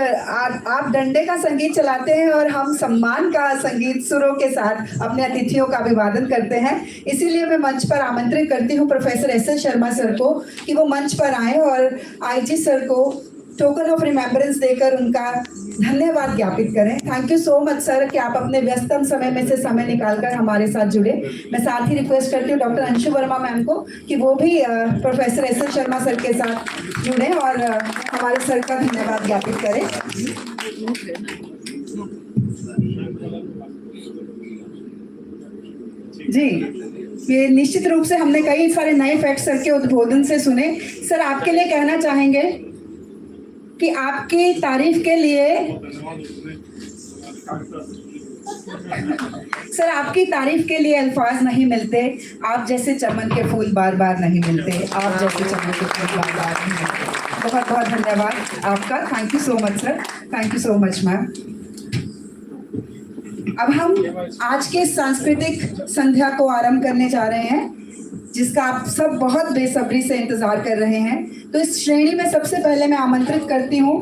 आप डंडे का संगीत चलाते हैं और हम सम्मान का संगीत सुरों के साथ अपने अतिथियों का अभिवादन करते हैं। इसीलिए मैं मंच पर आमंत्रित करती हूँ प्रोफेसर एस.एस. शर्मा सर को कि वो मंच पर आए और आईजी सर को टोकन ऑफ रिमेम्बरेंस देकर उनका धन्यवाद ज्ञापित करें। Thank you so much sir कि आप अपने व्यस्तम समय में से समय निकालकर हमारे साथ जुड़े। मैं साथ ही रिक्वेस्ट करती हूँ डॉक्टर अंशु वर्मा मैम को कि वो भी प्रोफेसर एस.एस. शर्मा सर के साथ जुड़े और हमारे सर का धन्यवाद ज्ञापित करें। जी, ये निश्चित रूप से हमने कई सारे नए फैक्ट सर के उद्बोधन से सुने। सर आपके लिए कहना चाहेंगे कि आपकी तारीफ के लिए सर आपकी तारीफ के लिए अल्फाज नहीं मिलते। आप जैसे चमन के फूल बार बार नहीं मिलते, आप जैसे चमन के फूल बार बार नहीं मिलते। बहुत बहुत धन्यवाद आपका। Thank you so much sir. Thank you so much ma'am. अब हम आज के सांस्कृतिक संध्या को आरंभ करने जा रहे हैं जिसका आप सब बहुत बेसब्री से इंतजार कर रहे हैं। तो इस श्रेणी में सबसे पहले मैं आमंत्रित करती हूँ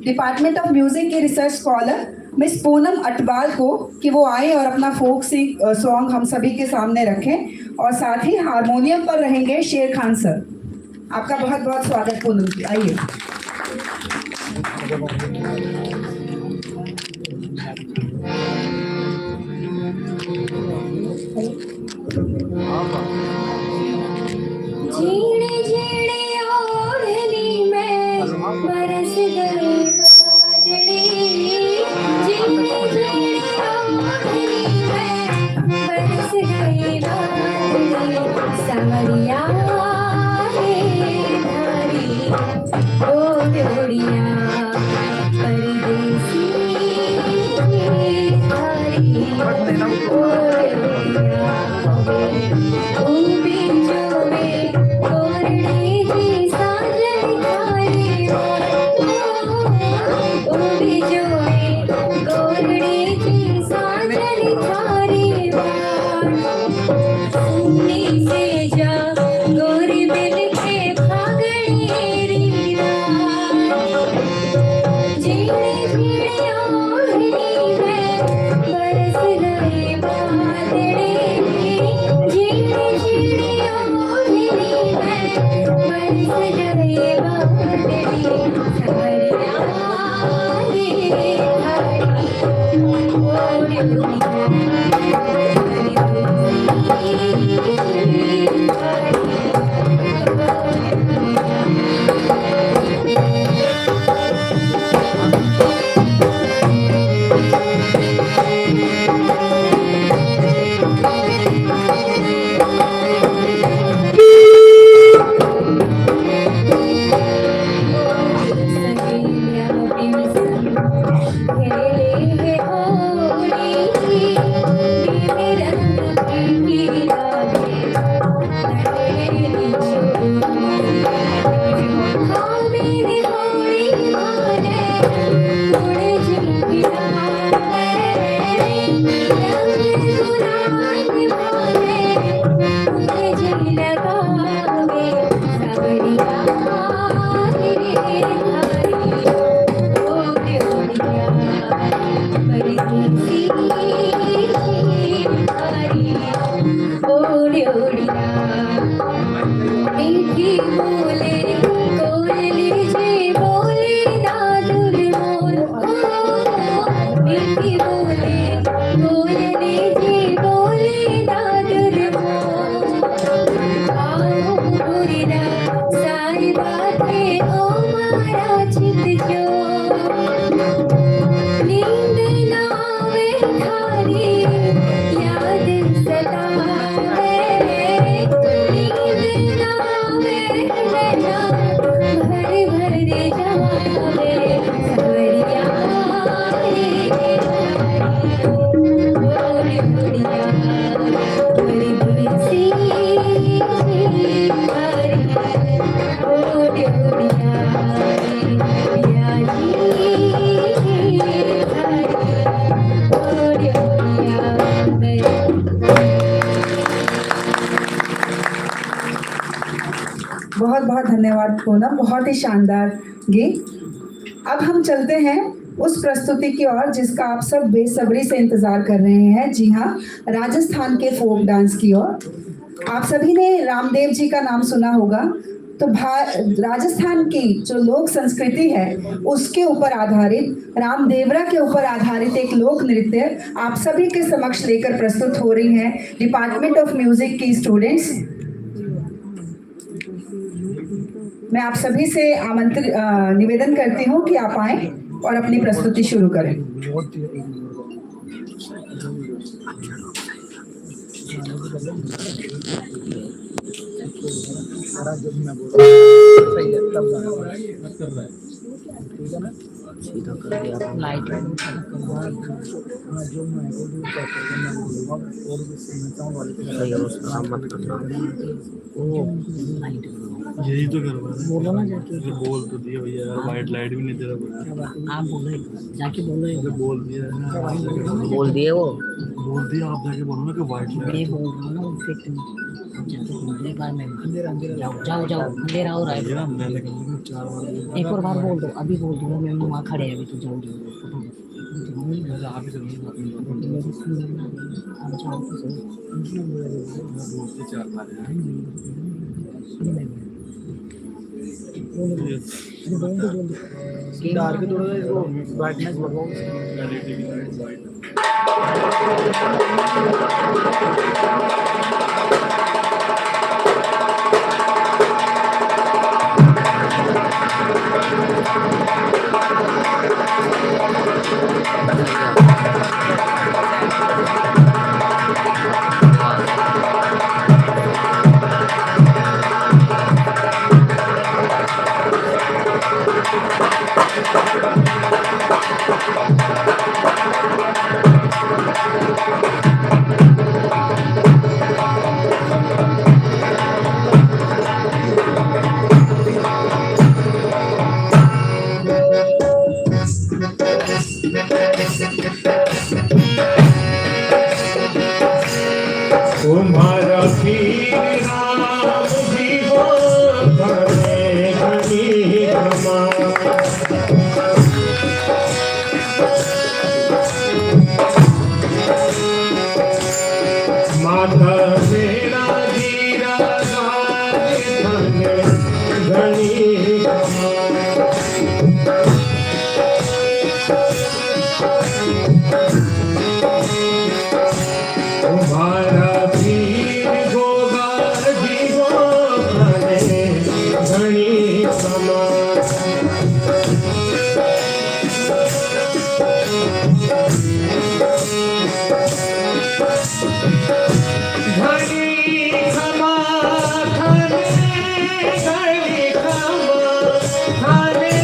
डिपार्टमेंट ऑफ म्यूजिक के research scholar miss Poonam Atwal को कि वो आए और अपना फोक सॉन्ग हम सभी के सामने रखें। और साथ ही हारमोनियम पर रहेंगे शेर खान सर। आपका बहुत बहुत स्वागत पूनम जी, आइए। झीणे झीणे ओढ़नी में बरस गए बादले, झीणे झीणे ओढ़नी में बरस गए बादले, सावरिया रे धारी ओ डोरिया परदेसी धारी ओ डोरिया सारी बातें ओ मारा चित जो नींद ना आवे थारी याद सतावे नींद ना आवे नैना भर भर जावे सवरिया रे बुढ़िया बुरी बुरी सी बहुत बहुत धन्यवाद पूनम, बहुत ही शानदार गीत। अब हम चलते हैं उस प्रस्तुति की ओर जिसका आप सब बेसब्री से इंतजार कर रहे हैं। जी हाँ, राजस्थान के फोक डांस की ओर। आप सभी ने रामदेव जी का नाम सुना होगा। तो राजस्थान की जो लोक संस्कृति है उसके ऊपर आधारित, रामदेवरा के ऊपर आधारित एक लोक नृत्य आप सभी के समक्ष लेकर प्रस्तुत हो रही हैं डिपार्टमेंट ऑफ म्यूजिक की स्टूडेंट्स। मैं आप सभी से निवेदन करती हूँ कि आप आए और अपनी प्रस्तुति शुरू करें। यही तो करवा रहा है। बोलो ना जाके, बोल तो दिया भैया, वाइट लाइट भी नहीं दे रहा। आप बोलो जाके, बोलो बोल दिया, बोल दिए वो बोल दिया। आप जाके बोलो ना कि वाइट मैं लाइट। बोल रहा हूँ ना फिर जाओ जाओ अंधेरा हो रहा है। मैंने कहा 4 बार एक और बार बोल दो, अभी बोल दो। मैं वहाँ खड़े हैं अभी, तो जाओ जाओ आप ही चलूँगा दोस्त 4 बार डार्क थोड़ा इसको ब्राइटनेस बढ़ाओ। तुम्हारा पीर राम जी हो घने घनी क्षमा। माता मेरा जीरा गाए घने घनी क्षमा। तुम्हारा पीर गोगा जी हो घने घनी क्षमा। घनी क्षमा खाने घनी क्षमा खाने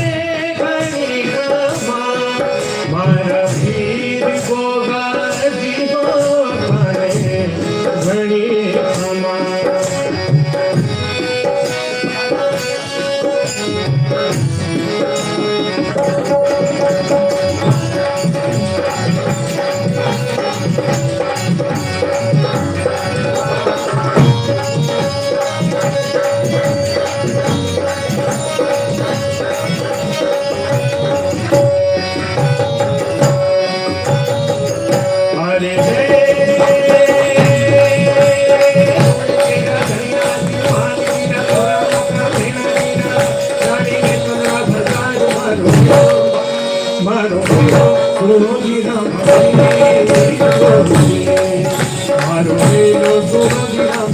घनी क्षमा। मारा पीर गोगा जी हो घने घनी क्षमा। अरे मारो सुनो जी राम मारो सुनो जी राम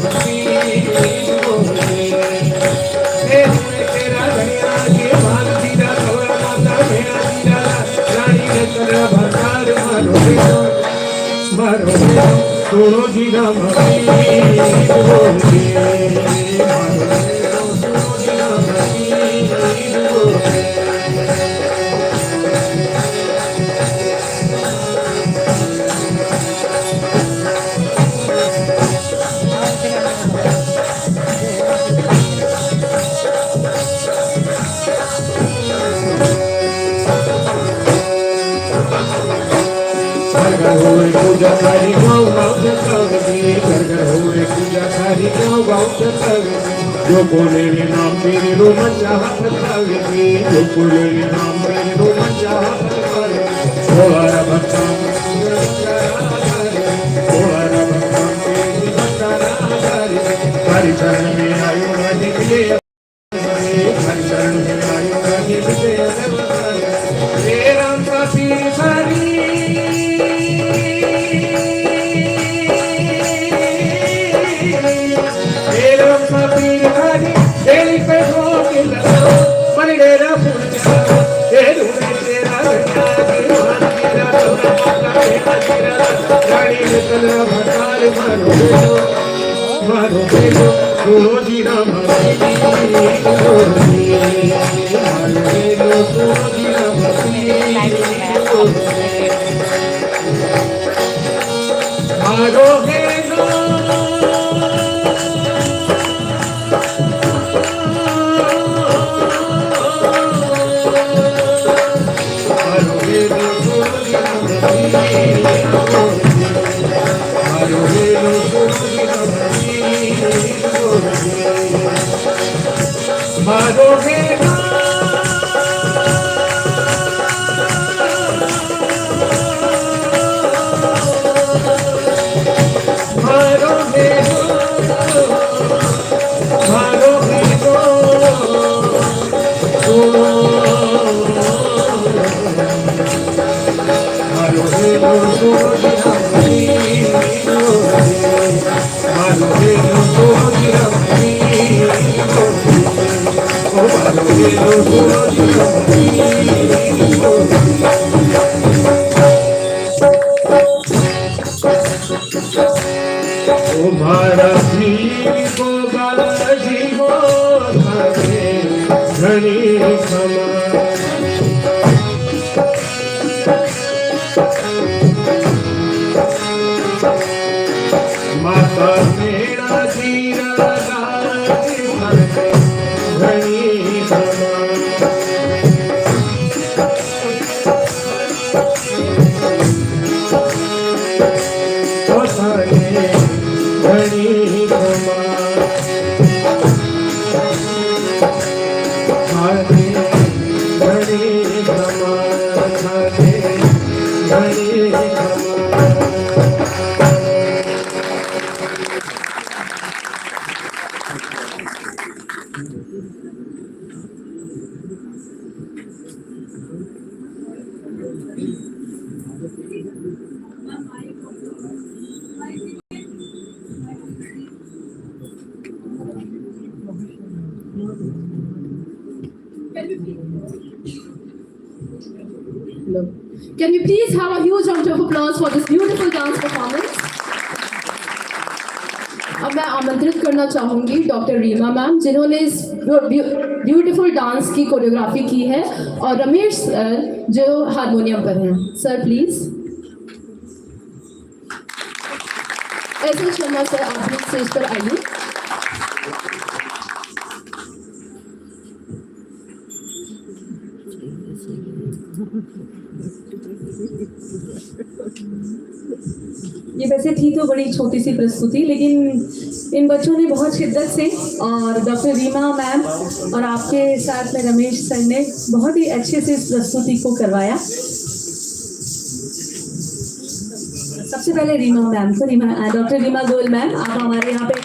होए पूजा थारी गाँव गाँव चलगी, घर घर होए पूजा थारी गाँव गाँव चलगी। जो बोले रे नाम मेरे रो मन चाहत लगगी, जो बोले रे नाम मेरे रो मन चाहत लगगी। थोड़ा भक्ता हरि चरण में आयु न निकले, हरि चरण में आयु न निकले। हे राम का पीर हरि मारो बेलो सूरजी राम मारो बेलो तुम्हारा भीम को बालाजी हो घनी क्षमा। माता मेरा जीरा घनी क्षमा। Can we please have a huge round of applause for this beautiful dance performance? अब मैं आमंत्रित करना चाहूंगी डॉक्टर रीमा मैम, जिन्होंने इस ब्यूटीफुल डांस की कोरियोग्राफी की है, और रमेश सर जो हारमोनियम पर हैं। Sir please. ऐसे शर्मा सर, आप लोग स्टेज पर आइए। ये वैसे थी तो बड़ी छोटी सी प्रस्तुति, लेकिन इन बच्चों ने बहुत शिद्दत से, और डॉक्टर रीमा मैम और आपके साथ में रमेश सर ने बहुत ही अच्छे से इस प्रस्तुति को करवाया। सबसे पहले रीमा मैम को, डॉक्टर रीमा गोयल मैम, आप हमारे यहाँ पे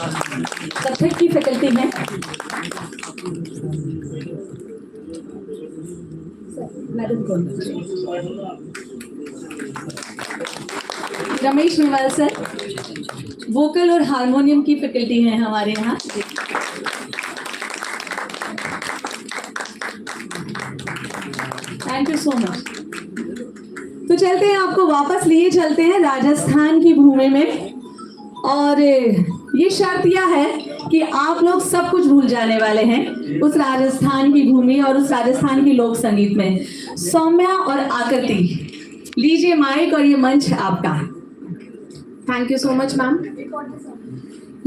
कथक की फैकल्टी हैं। रमेश निवाल सर वोकल और हारमोनियम की फैकल्टी हैं हमारे यहाँ। Thank you so much. तो चलते हैं, आपको वापस लिए चलते हैं राजस्थान की भूमि में, और ये शर्त यह है कि आप लोग सब कुछ भूल जाने वाले हैं उस राजस्थान की भूमि और उस राजस्थान की लोक संगीत में। सौम्या और आकृति, लीजिए माइक और ये मंच आपका। Thank you so much ma'am.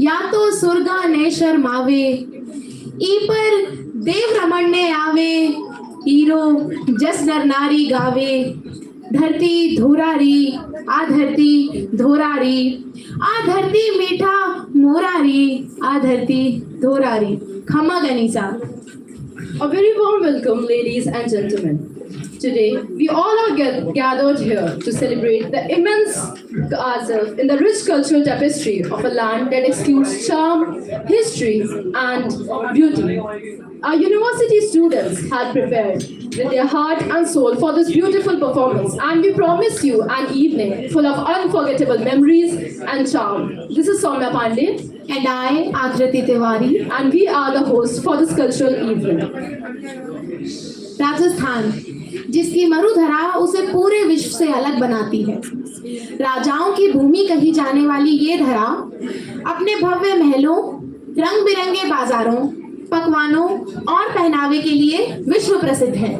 या तो सुरगा ने शर्मावे, ई पर देव रमण ने आवे, हीरो जस नर नारी गावे, धरती धोरारी आ धरती धोरारी, आ धरती मीठा मोरारी, आ धरती धोरारी। खमा गनीसा। A very warm welcome, ladies and gentlemen. Today, we all are gathered here to celebrate the immense ourselves in the rich cultural tapestry of a land that exudes charm, history, and beauty. Our university students had prepared with their heart and soul for this beautiful performance, and we promise you an evening full of unforgettable memories and charm. This is Soumya Pandey. And I, Akriti Tiwari, and we are the hosts for this cultural evening. Rajasthan, जिसकी मरुधरा उसे पूरे विश्व से अलग बनाती है। राजाओं की भूमि कही जाने वाली ये धरा अपने भव्य महलों, रंग बिरंगे बाजारों, पकवानों और पहनावे के लिए विश्व प्रसिद्ध है।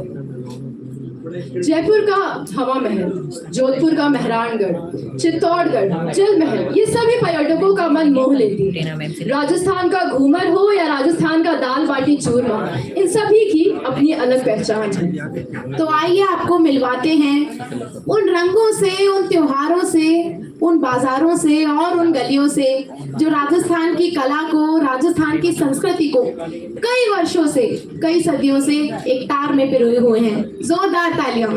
जयपुर का हवा महल, जोधपुर का मेहरानगढ़, चित्तौड़गढ़, जल महल, ये सभी पर्यटकों का मन मोह लेती है। राजस्थान का घूमर हो या राजस्थान का दाल बाटी चूरमा, इन सभी की अपनी अलग पहचान है। तो आइए आपको मिलवाते हैं उन रंगों से, उन त्योहारों से, उन बाजारों से और उन गलियों से जो राजस्थान की कला को, राजस्थान की संस्कृति को कई वर्षों से, कई सदियों से एक तार में पिरोए हुए हैं। जोरदार तालियां।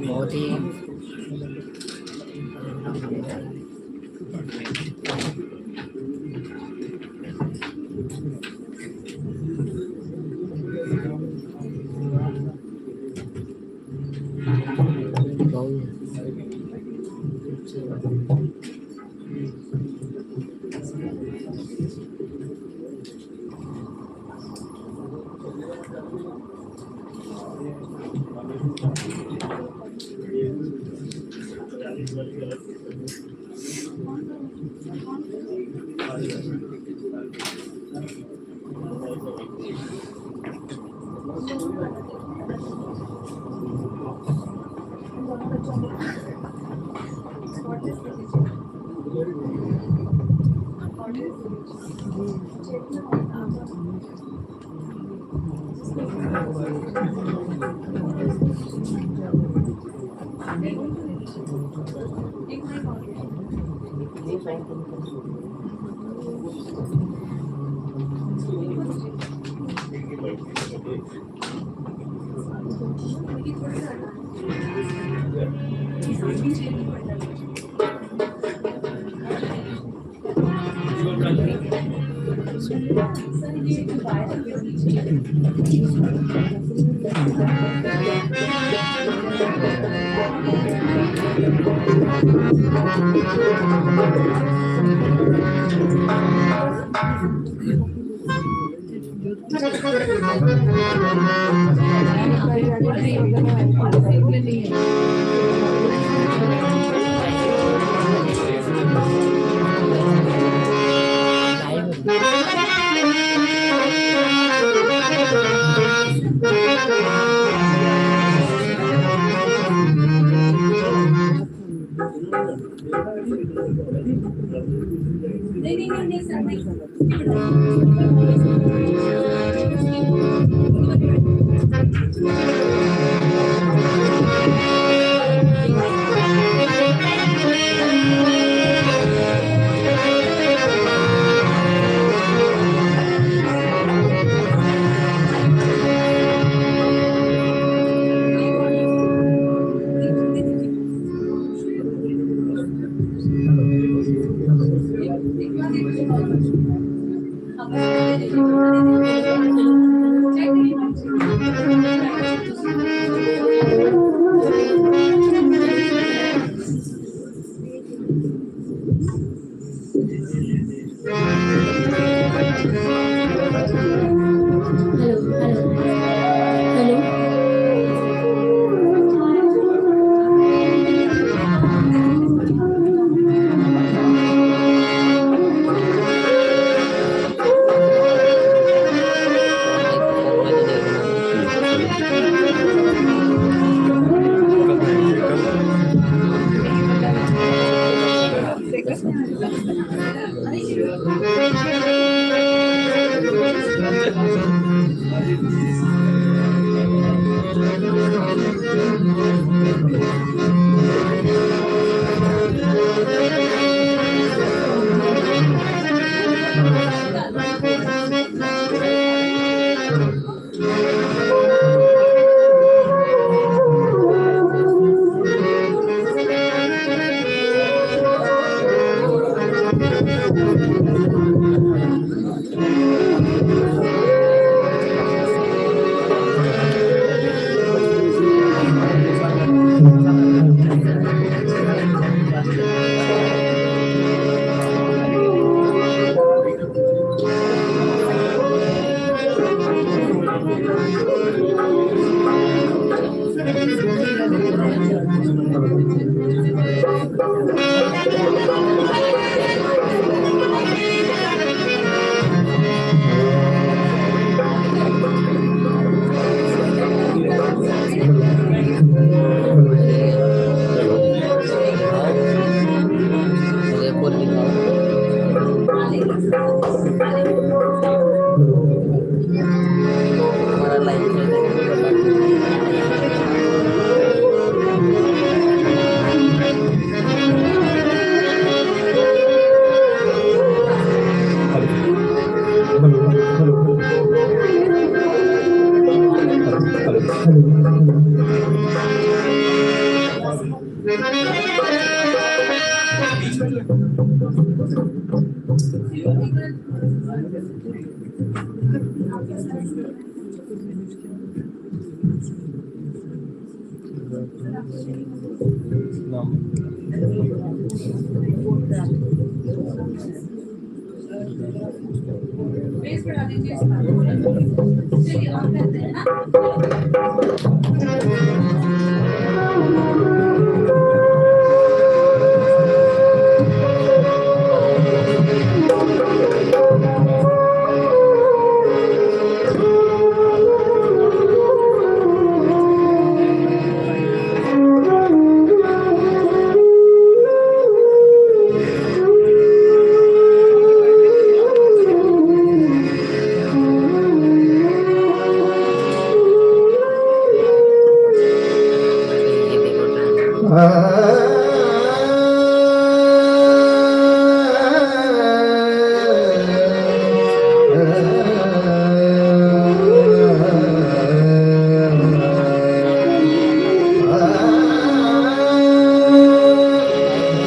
बहुत ही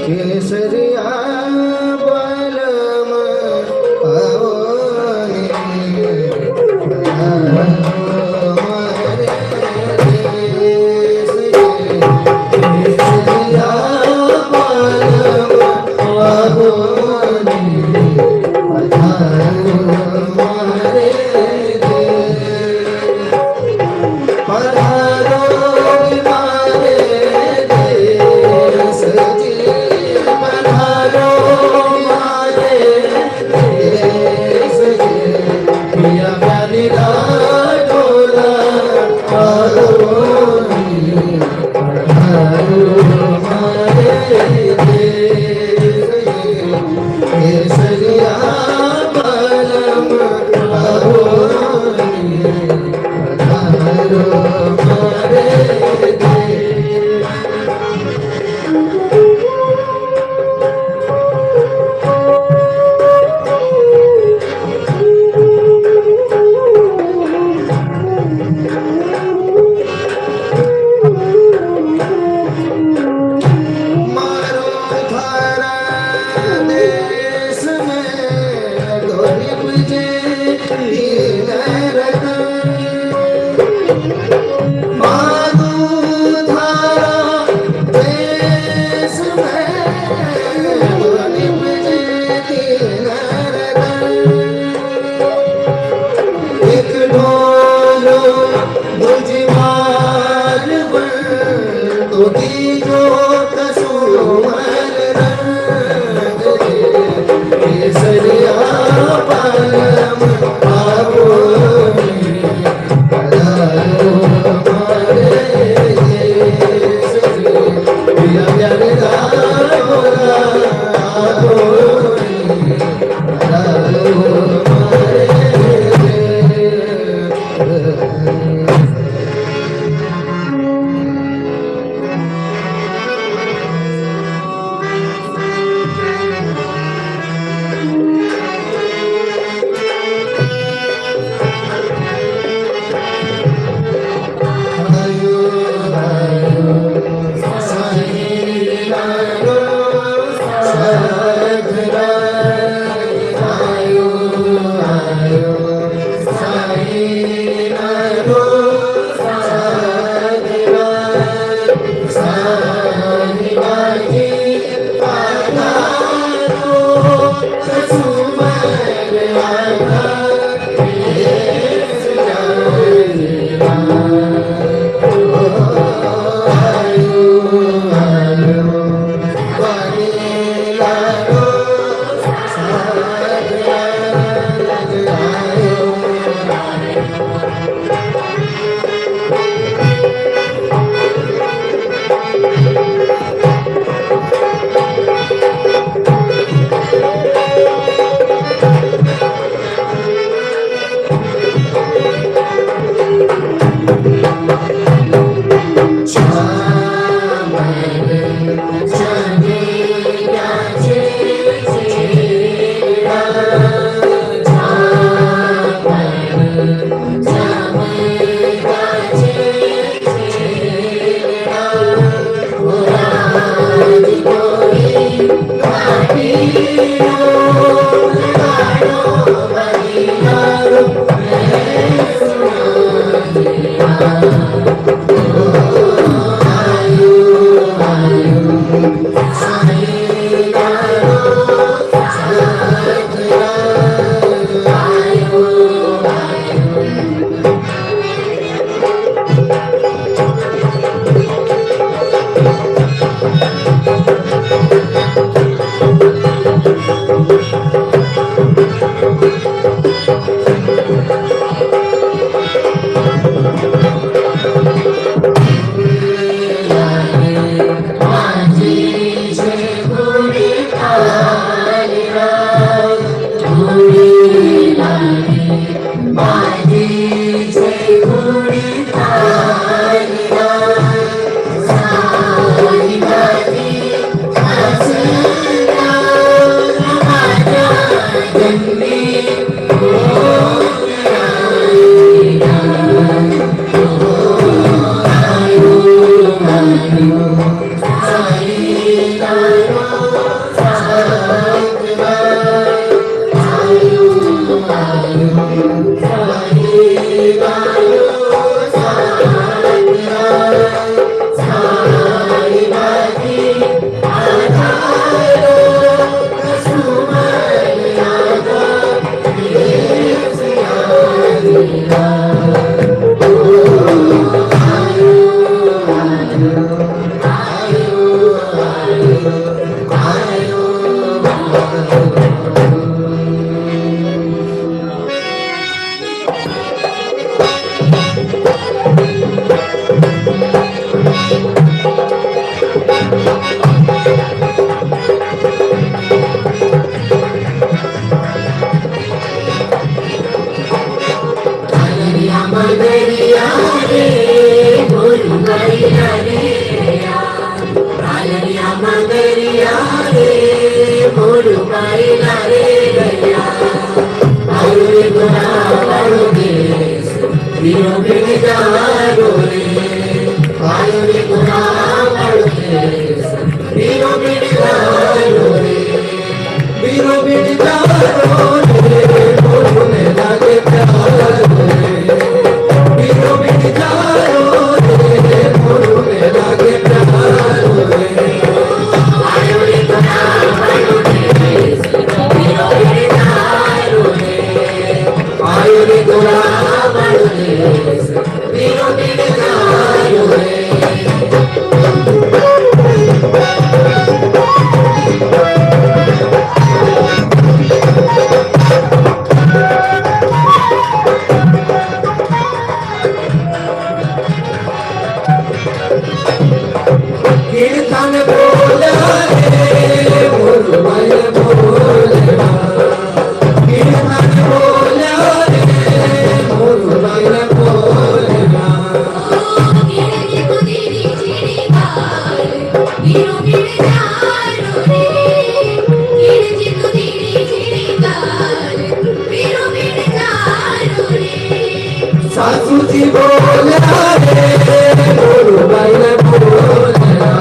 केसरिया मारो थारा देश में डोली बुझे मारू थारा देश में डोली बुझे एक ढोलो बुझवार बन तो जो कसुमर रंग केसरिया पालम आवो पधारो हमारे देश में प्रिय प्यारा बोला आवो पधारो हमारे बीरो बिन जारो रे आयो रे गुना पड़ते बीरो बिन जारो रे बीरो बिन जारो रे बोलने लगे प्यारो रे बीरो बिन जारो रे बोलने लगे प्यारो रे आयो रे गुना पड़ते बीरो बिन जारो रे आयो रे गुना पड़ते बीरो बिन जारो रे कीर्तन बोला रे बोल भाई बोलना कीर्तन बोला रे बोल भाई बोलना सासू जी बोला रे बोल भाई बोलना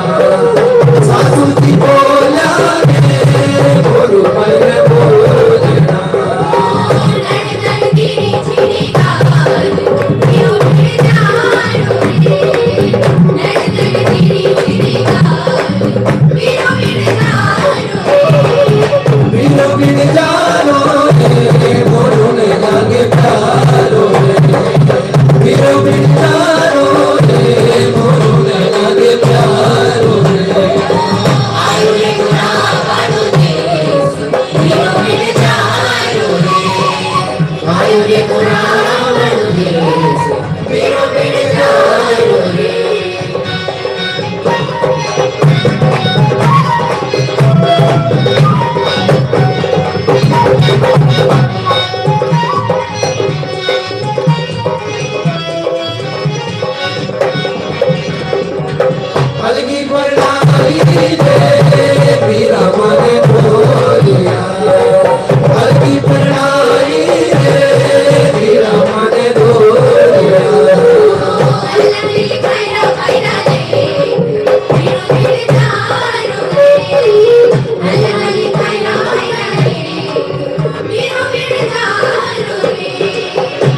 सासू जी बोला रे बोल भाई बोलना बीरो बिन जारो रे बोलने लगे प्यारो रे बीरो बिन जारो रे बोलने लगे प्यारो रे आयो रे गुना पड़ते बीरो बिन जारो रे आयो रे गुना पड़ते बीरो बिन जारो रे अलगी बरनाई रे बीरा माने बोलिया अलगी बरनाई रे बीरा माने बोलिया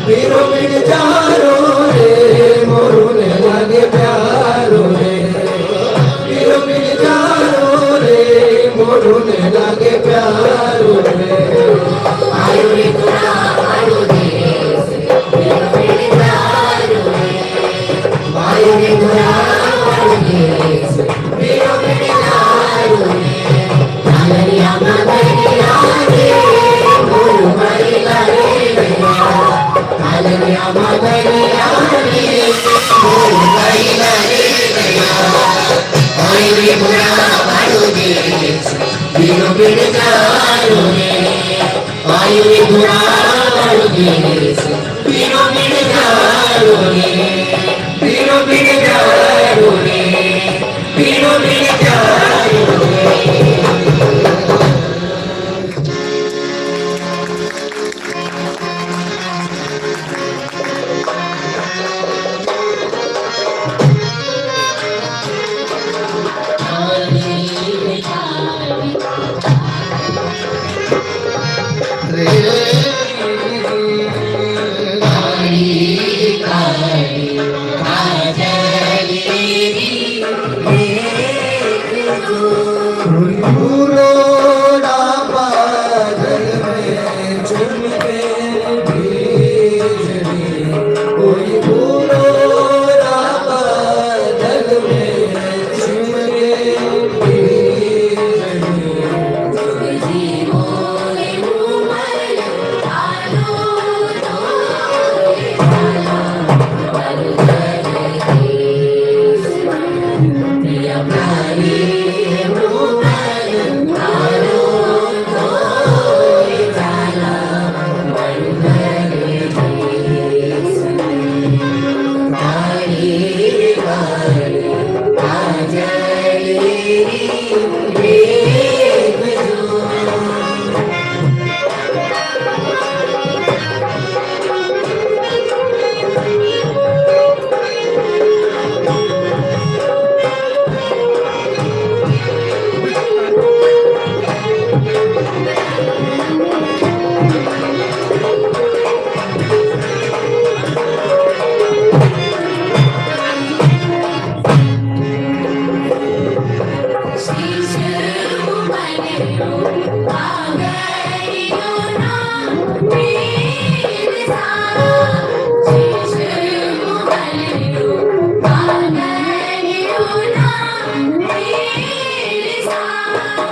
बीरो बिन जारो रे मोरने लगे प्यारो रे बीरो बिन जारो रे मोरने लगे प्यारो रे आयो रे गुना आयो रे बीरो बिन जारो रे आयो रे गुना आयो रे बीरो बिन जारो रे आलरिया मगरिया रे बोल भाई लारे आलरिया मगरिया रे बोल भाई लारे आयो रे गुना आयो रे बीरो बिन जारो रे आयो रे गुना आयो रे बीरो बिन जारो रे बीरो बिन जारो रे बीरो बिन जारो रे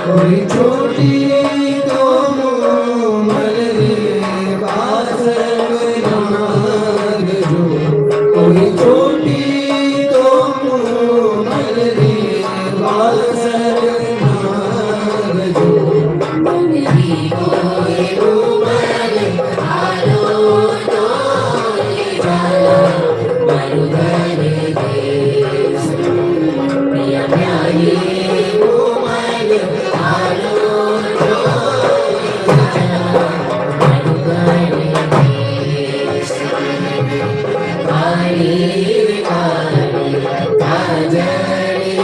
कोई छोटी तो मोमल रे बासर नाग जो कोई छोटी तो मोमल रे बासर नाग जो मुंगी कोई उमल आलो तो जाला मरुधर देश प्रिय प्यारी उमल आलो तो जाला मरुधर देश काली काली काजरी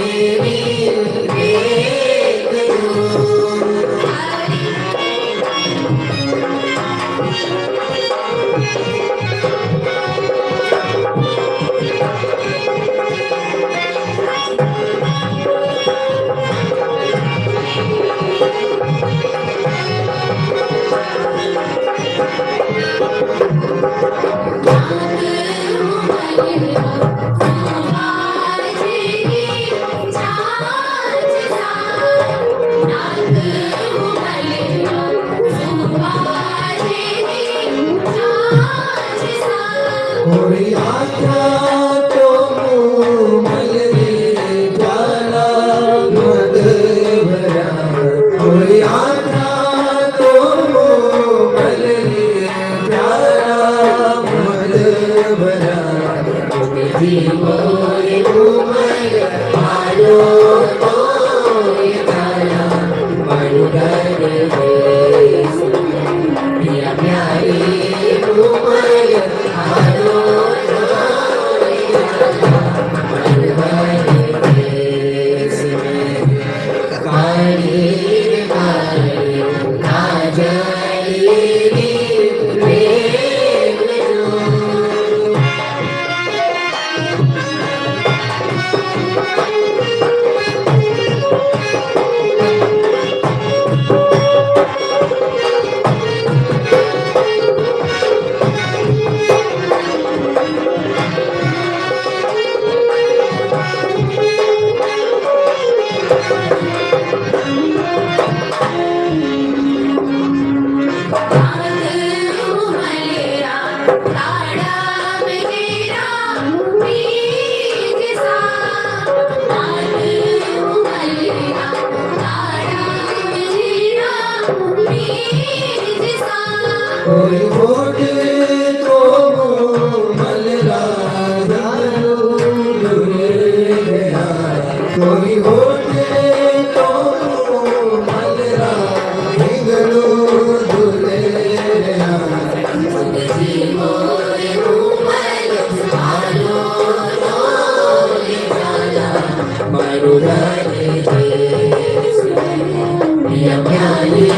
कोई आजा तो मोमल रे प्याला मद भरा कोई आजा तो मोमल रे प्याला मद भरा जीवो रे उमल आलो तो जाला मरुधर देश प्रिय प्यारी उमल आलो कोई होठ तो मोमल राजा डुले गया कोई होठ तो मोमल राजा डुले गया जीवो रे उमल आलो तो जाला मरुधर देश प्रिय प्यारी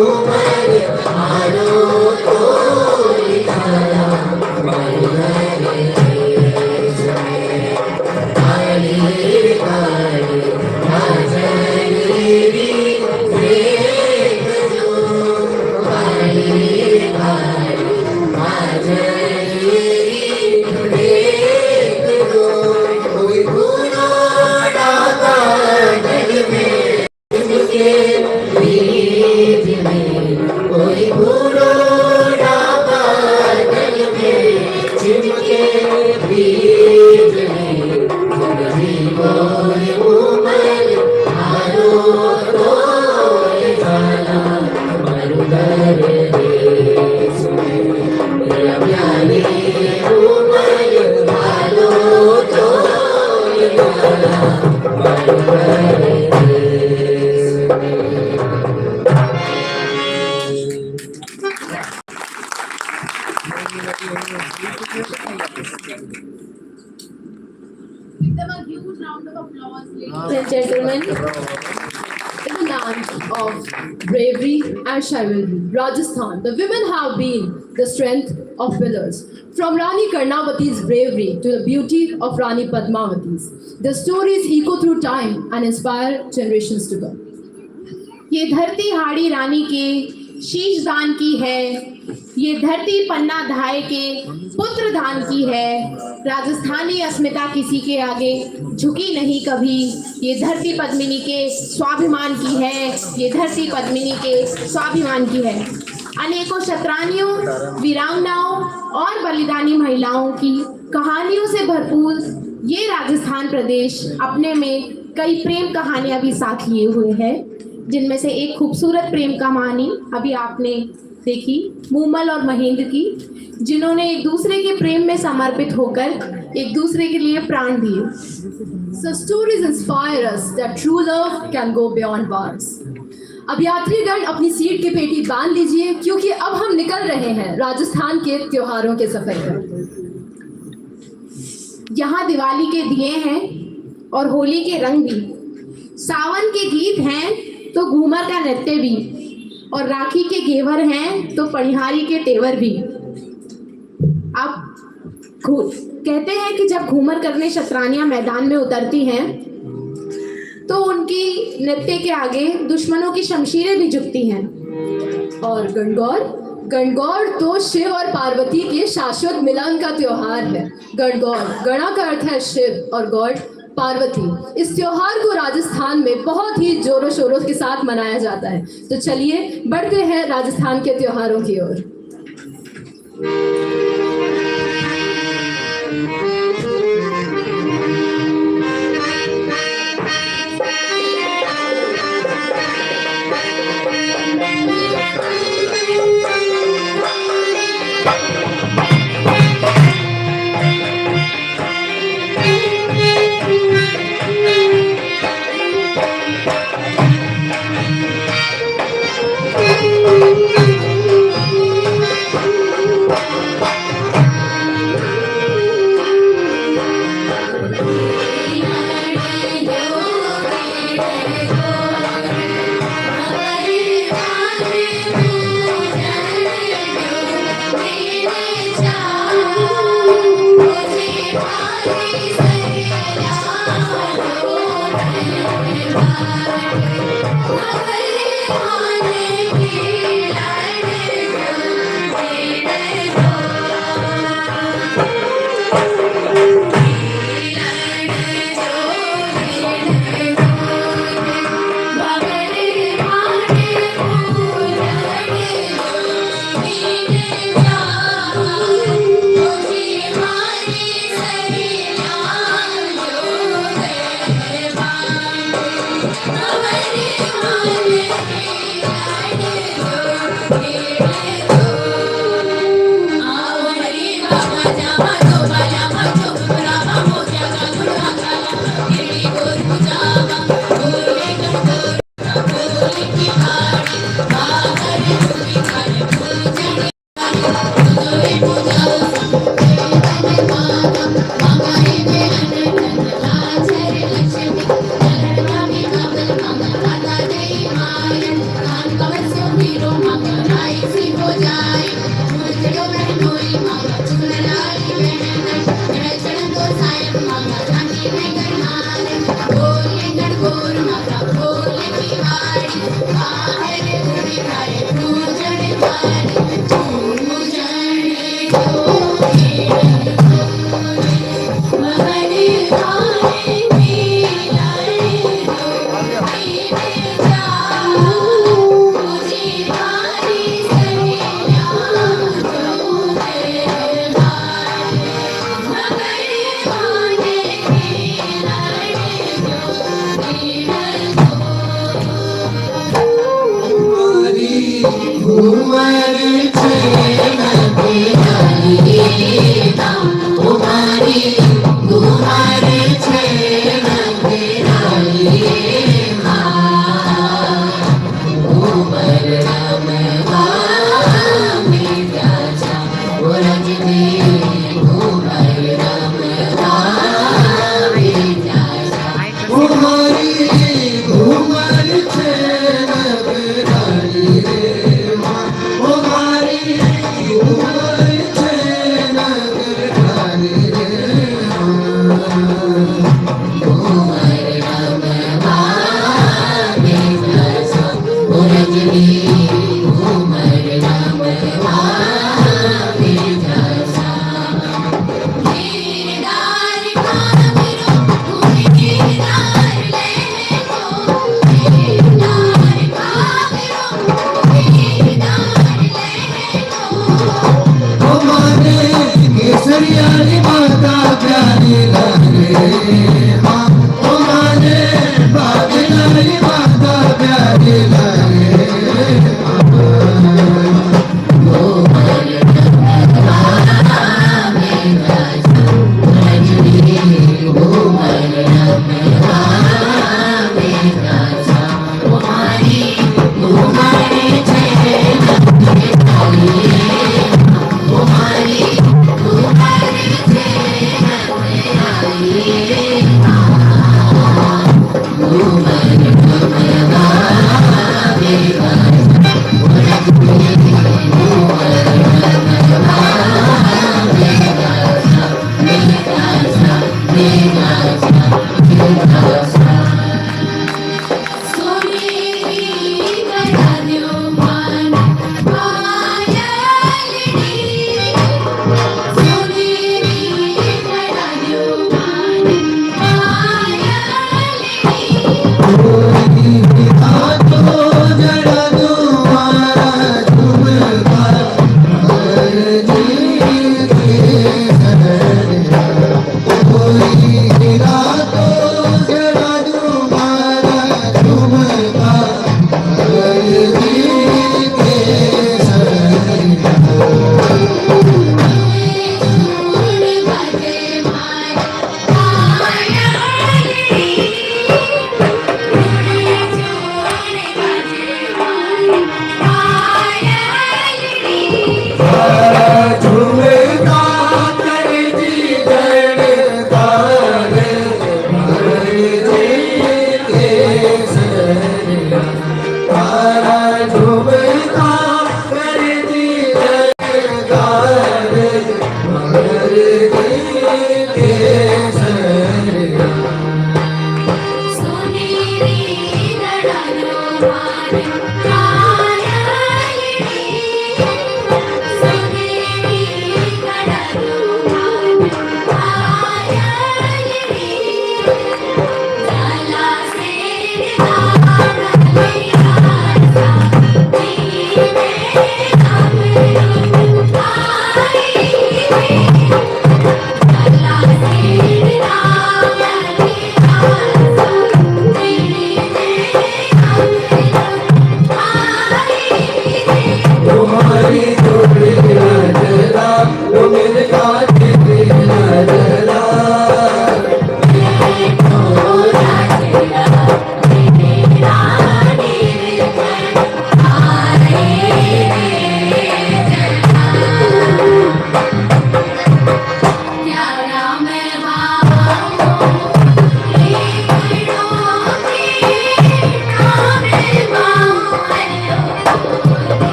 उमल आलो तो जाला मरुधर देश काली काली काजरी देख जो काली काली काजरी देख जो कोई गुना डाका दिल में के बीच में कोई गुना डाका दिल में चिमके बीच में जीवो रे उमल आलो तो जाला मरुधर देश प्रिय प्यारी उमल आलो तो जाला मरुधर देश Give them a huge round of applause, ladies and gentlemen. In the land of bravery and chivalry, Rajasthan, the women have been the strength of pillars. From Rani Karnavati's bravery to the beauty of Rani Padmavati's, the stories echo through time and inspire generations to come. ये धरती हाड़ी रानी के शीश दान की है, ये धरती पन्ना धाय के पुत्र दान की है, राजस्थानी अस्मिता किसी के आगे झुकी नहीं कभी। ये धरती पद्मिनी के स्वाभिमान की है, ये धरती पद्मिनी के स्वाभिमान की है। अनेकों शतरानियों, वीरांगनाओं और बलिदानी महिलाओं की कहानियों से भरपूर ये राजस्थान प्रदेश अपने में कई प्रेम कहानियां भी साथ लिए हुए है, जिनमें से एक खूबसूरत प्रेम कहानी अभी आपने देखी मूमल और महेंद्र की, जिन्होंने एक दूसरे के प्रेम में समर्पित होकर एक दूसरे के लिए प्राण दिए। So stories inspire us that true love can go beyond words. अब यात्रीगण अपनी सीट की पेटी बांध लीजिए, क्योंकि अब हम निकल रहे हैं राजस्थान के त्योहारों के सफर पर। यहाँ दिवाली के दिए हैं और होली के रंग भी, सावन के गीत हैं तो घूमर का नृत्य भी, और राखी के घेवर हैं तो पनिहारी के तेवर भी। अब कहते हैं कि जब घूमर करने शतरानियां मैदान में उतरती हैं तो उनकी नृत्य के आगे दुश्मनों की शमशीरें भी झुकती हैं। और गणगौर तो शिव और पार्वती के शाश्वत मिलन का त्योहार है। गणगौर, गणा का अर्थ है शिव और गौड़ पार्वती। इस त्योहार को राजस्थान में बहुत ही जोरों शोरों के साथ मनाया जाता है। तो चलिए बढ़ते हैं राजस्थान के त्योहारों की ओर। घूमर छे नगराई रे माँ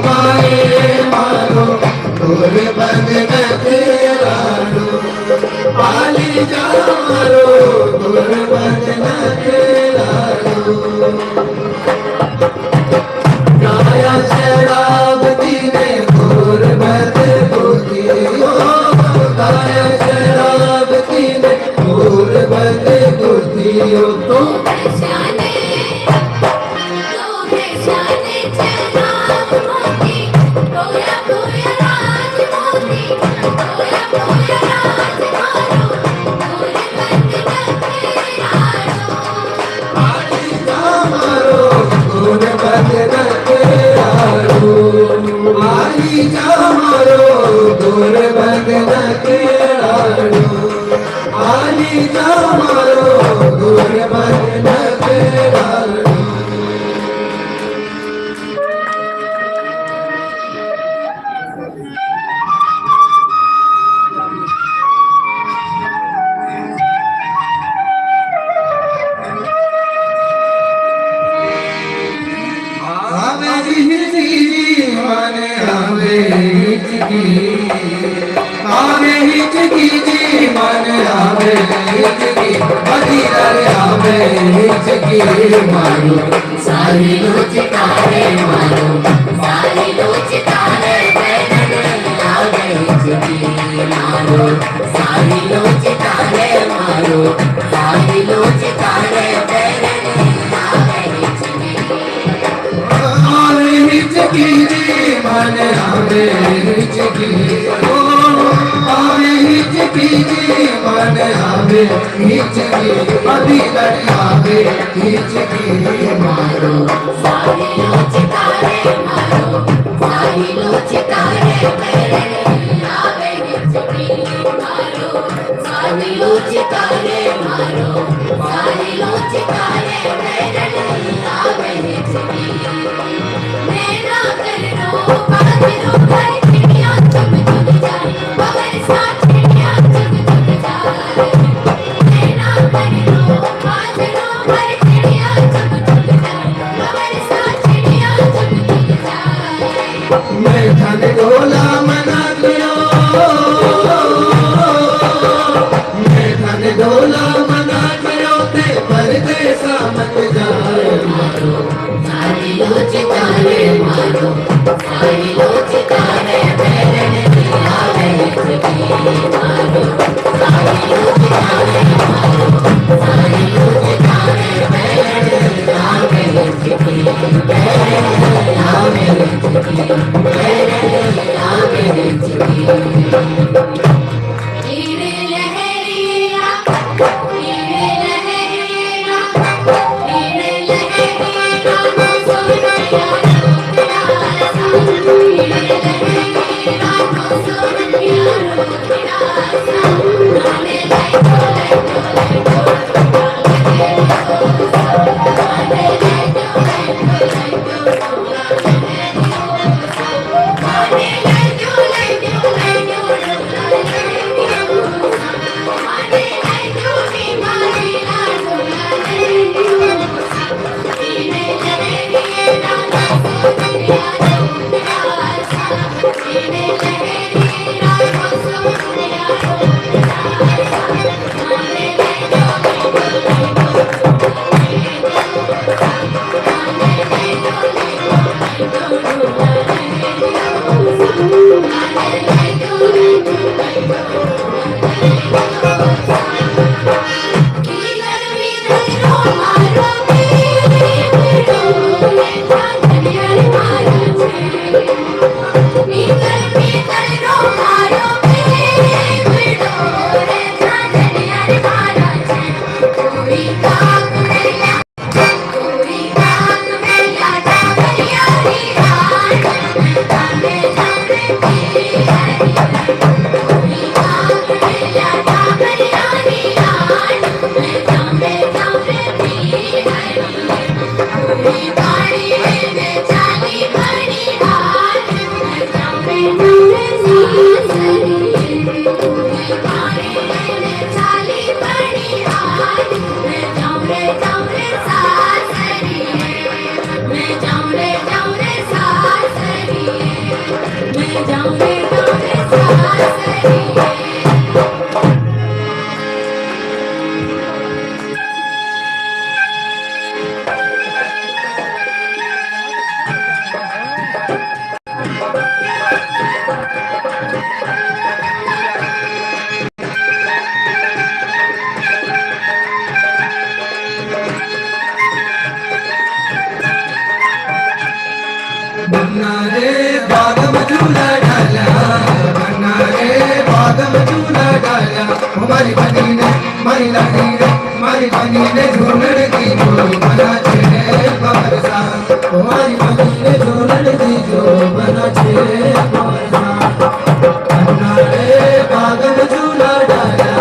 माए मारो दूर बदन तेरा आली जा मारो दूर बदन तेरा गाया शराबती ने दूर बदन गोतियो गाया शराबती ने दूर बदन गोतियो तो आली जा मारो दूर बदन केराड़ो आली जा मारो दूर बदन केराड़ो आवे हिचकी जी मन आवे हिचकी बदीर आवे हिचकी मारो सारी लुचकारे मारो सारी लुचकारे आवे हिचकी मारो सारी लुचकारे मारो सारी लुचकारे आवे हिचकी जी मन आवे हिचकी आवे हिचकी जी मन आवे हिचकी अभी आवे हिचकी मारो सारी लुचकारे मारो सारी लुचकारे आवे हिचकी मारो सारी लुचकारे मारो सारी लुचकारे आवे हिचकी मेरा करनो बाजरो भाई चिड़िया चुग चुग जाए मगर साथ चिड़िया चुग चुग जाए मेरा करनो बाजरो भाई चिड़िया चुग चुग जाए मगर साथ चिड़िया चुग चुग जाए मैं धन डोला मना लियो मैं धन डोला मना लियो ते परदेसा मत जाए मारो सारी लुचकारे मारो सारी लुचकारे मेरे आवे हिचकी मारो सारी लुचकारे मारो सारी लुचकारे मेरे आवे हिचकी मेरे आवे हिचकी मेरे आवे हिचकी हीरे लहरिया हीरे लहरिया हीरे लहरिया रे बाग में झूला डाला, बन्ना रे बाग में झूला डाला। हमारी बनी ने मारी लाडी रे, मारी बनी ने झूलने की जो बना छे बरसा। हमारी बनी ने झूलने की जो बना छे बरसा। बन्ना रे बाग में झूला डाला,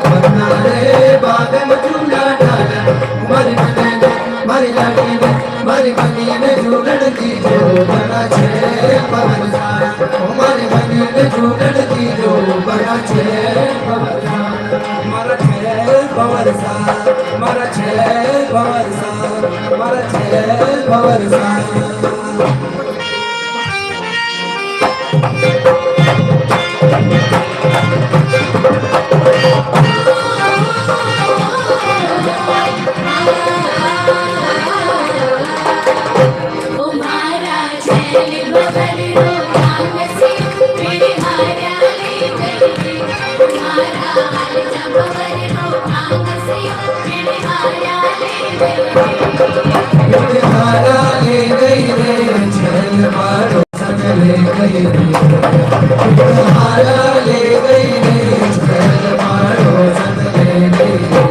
बन्ना रे बाग में झूला डाला। हमारी बनी ने मारी लाडी रे, मारी बनी ने झूलने की जो बना छे बरसा। हमारी बनी ने झूलने की जो बना छे बरसा। मारा छे बरसा, मारा छे बरसा, मारा छे बरसा। हारा ले गई रे छल मारो संग ले गई रे। हारा ले गई रे छल मारो संग ले गई रे।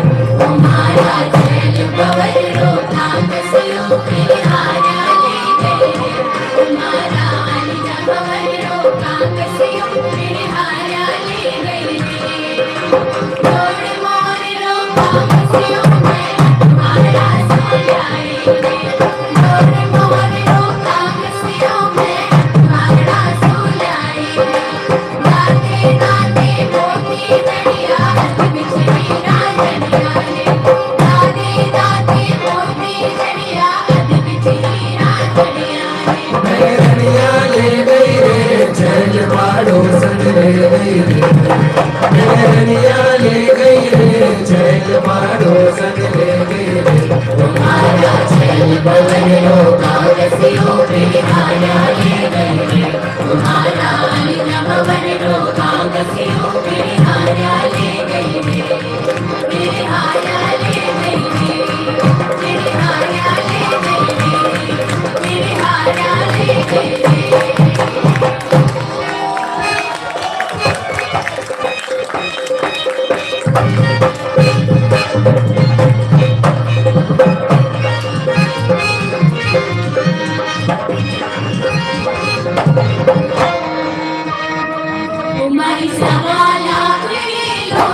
हमारा छल बवरो भाग सियो मेरे हारा ले गई रे। हमारा आलिजा बवरो भाग सियो मेरे हारा ले गई रे। छोड़ मोर रो भाग सियो मैं हमारा सोयाई रे। छोड़ मोर रो भाग सियो मैं हमारा सोयाई रे। दाते दाते मोती दरिया बिछड़ी राजनिया रे। दाते दाते मोती दरिया बिछड़ी राजनिया रे। मेरनिया ले गई रे छल मारो संग ले गई रे। मेरनिया ले गई रे छल मारो संग ले गई रे। हमारा छल बवरो भाग सियो मेरे हारा ले गई रे। हमारा आलिजा बवरो भाग सियो मेरे हारा ले गई रे। मेरे हारा ले गई रे। मेरे हारा ले गई रे। मेरे हारा ले गई रे। तुम्हारी सवाला लो,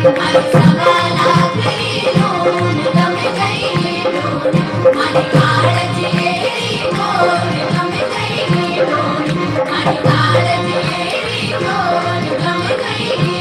तुम्हारी सवाला लो, तुम गई लो। तुम्हारी कागज लो, तुम गई लो। तुम्हारी कागज लो, तुम गई लो।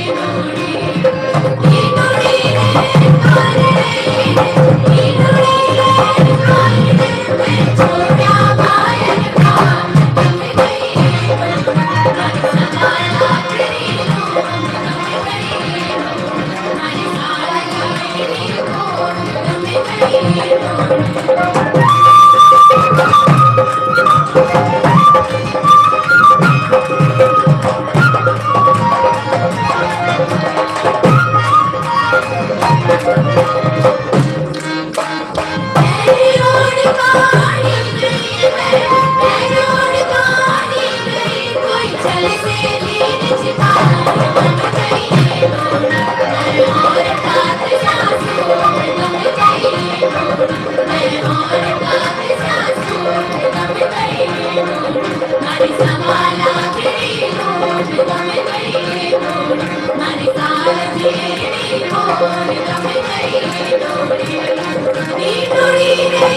ई डोरी रे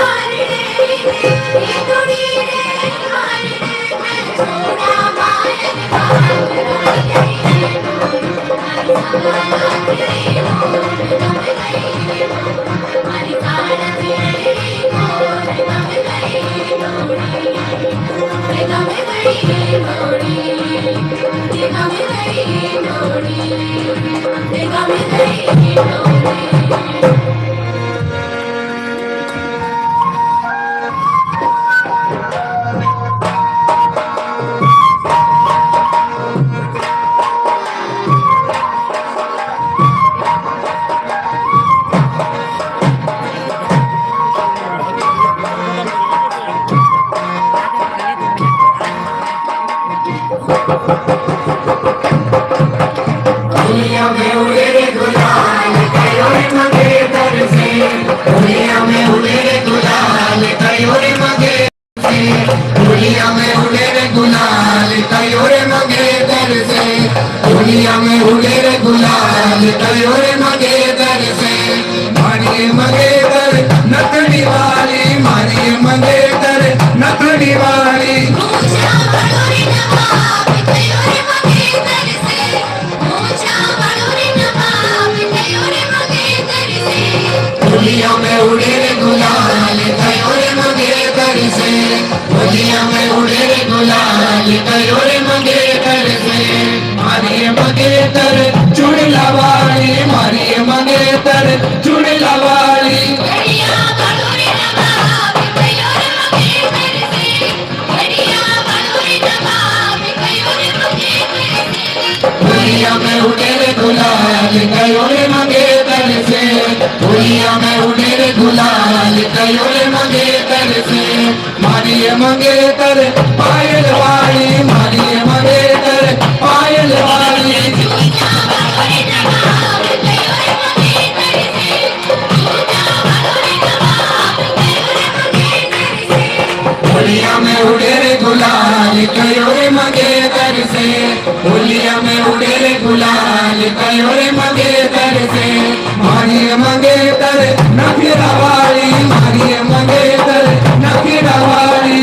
कारे रे, ई डोरी रे कारे रे। मैं छोड़ा भाई का तुम गई लो। तुम्हारी सवाला लो, तुम गई लो। तुम्हारी सवाला लो, तुम गई लो। दुनिया में उड़े रे गुलाल कयो रे मंगेतर से दुनिया में उड़े रे गुलाल कयो रे मंगेतर से दुनिया में उड़े रे गुलाल कयो रे मंगेतर से दुनिया में उड़े रे गुलाल कयो रे मंगेतर से मारिए मंगेतर नथड़ी वाली मारिए मंगेतर नथड़ी वाली दुनिया में उड़े रे गुलाल कयो रे मंगेतर से दुनिया में उड़े रे गुलाल कयो रे मंगेतर से मारिए मंगेतर चुड़ला वाली मारिए मंगेतर चुड़ला वाली दुनिया में उड़े रे गुलाल कयो रे मंगेतर से दुनिया में उड़े रे गुलाल कयो रे मंगेतर से मारिए मंगेतर पायल वाली मारिए मंगेतर पायल वाली दुनिया में उड़े रे गुलाल कयो रे मंगेतर से दुनिया में उड़े रे गुलाल कयो रे मंगेतर से मारिए मंगेतर नखरा वाली मारिए मंगेतर नखरा वाली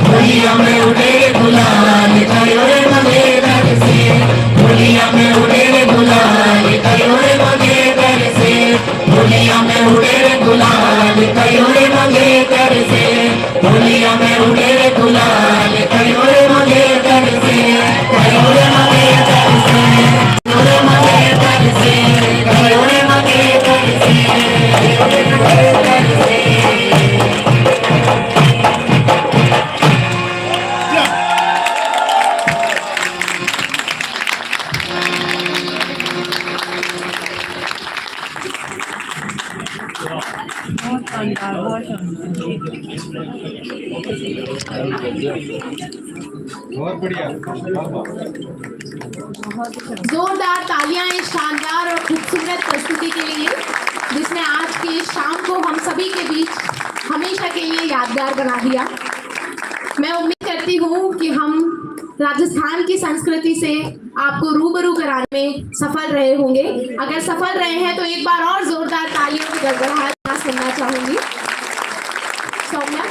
दुनिया में उड़े रे गुलाल कयो रे मंगेतर से दुनिया में उड़े रे गुलाल कयो रे मंगेतर से दुनिया में उड़े रे गुलाल कयो रे मंगेतर से दुनिया में उड़े रे गुलाल कयो रे मंगेतर से कयो रे मंगेतर से कयो रे मंगेतर से कयो रे मंगेतर से बहुत बढ़िया जोरदार तालियां इस शानदार और खूबसूरत प्रस्तुति के लिए जिसने आज की इस शाम को हम सभी के बीच हमेशा के लिए यादगार बना दिया। मैं उम्मीद करती हूँ कि हम राजस्थान की संस्कृति से आपको रूबरू कराने में सफल रहे होंगे। अगर सफल रहे हैं तो एक बार और जोरदार तालियों की गड़गड़ाहट सुनना चाहूंगी। सौम्या,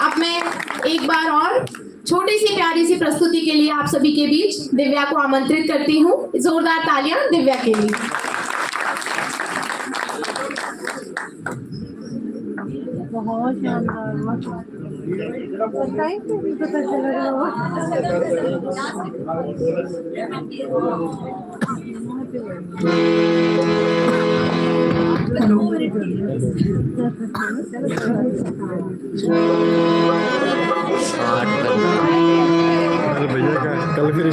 अब मैं एक बार और छोटी सी प्यारी सी प्रस्तुति के लिए आप सभी के बीच दिव्या को आमंत्रित करती हूँ। जोरदार तालियां दिव्या के लिए। बहुत कल भैया का कल फिर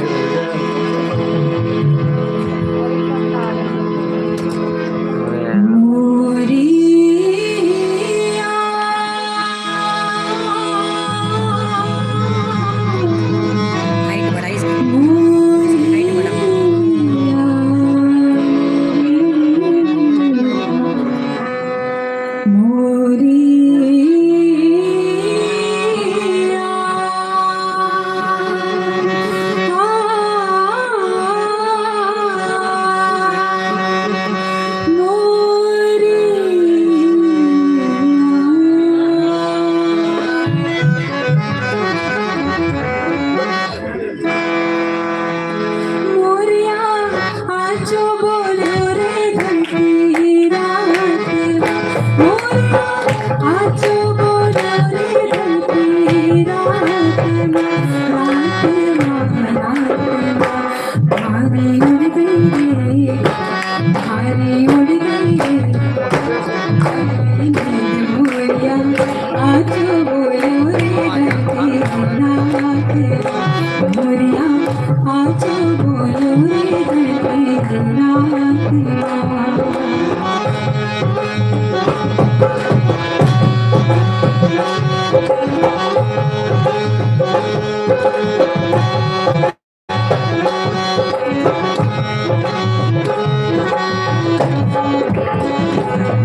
बोलो रे धरती रात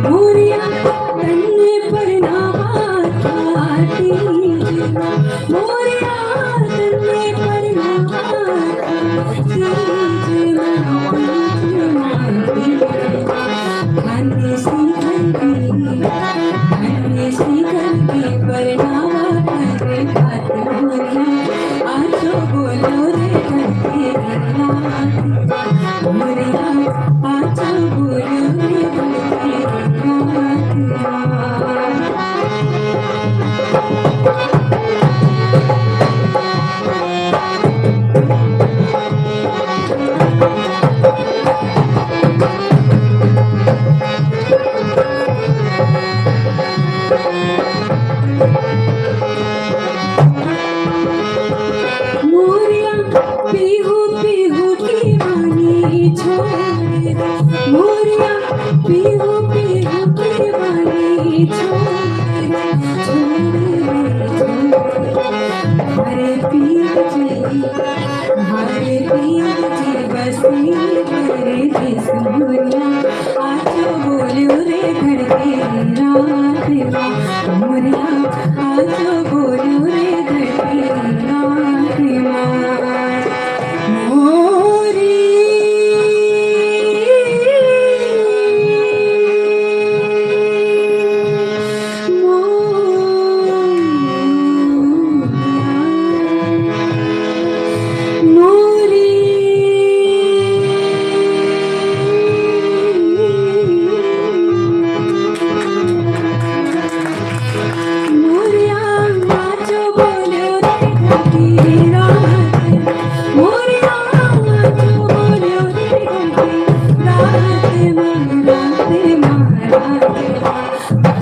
मोरिया तन्ने पर नावाती मोरिया तन्ने पर नावाती धन्य सी करके पर नावा करे बात मोरिया आजो बोलो रे धरती रात मोरिया आजो बोलो रे धरती मोरिया पीहू पीहू की वाणी छोड़े मोरिया पीहू पीहू की वाणी छोड़े हरे पीर जी बसी हरे किस मोरिया आजो बोलो रे धरती रात मोरिया आजो बोलो रे धरती रात मोरी मोरिया नाचो बोलो रे धरती रात मोरिया नाचो बोलो रे धरती रात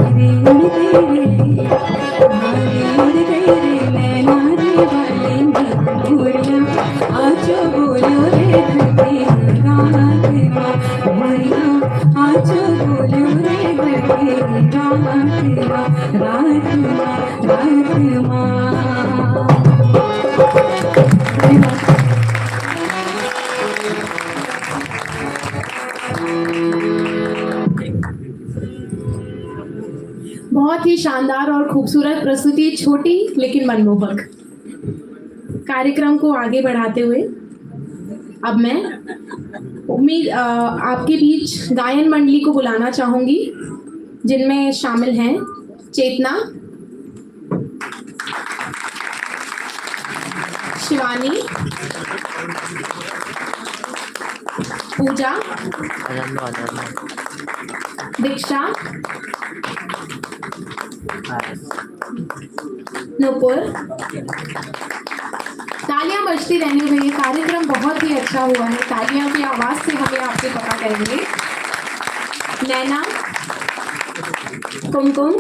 हरे उड़ गई रे नैना रे वाले मोरिया आजो बोलो रे धरती रात मोरिया आजो बोलो रे धरती रात बहुत ही शानदार और खूबसूरत प्रस्तुति, छोटी लेकिन मनमोहक। कार्यक्रम को आगे बढ़ाते हुए अब मैं आपके बीच गायन मंडली को बुलाना चाहूंगी, जिनमें शामिल हैं चेतना, शिवानी, पूजा, दीक्षा, नूपुर। तालियां बजती रहनी चाहिए, कार्यक्रम बहुत ही अच्छा हुआ है। तालियां की आवाज से हमें आपसे पता करेंगे। नैना, कुमकुम,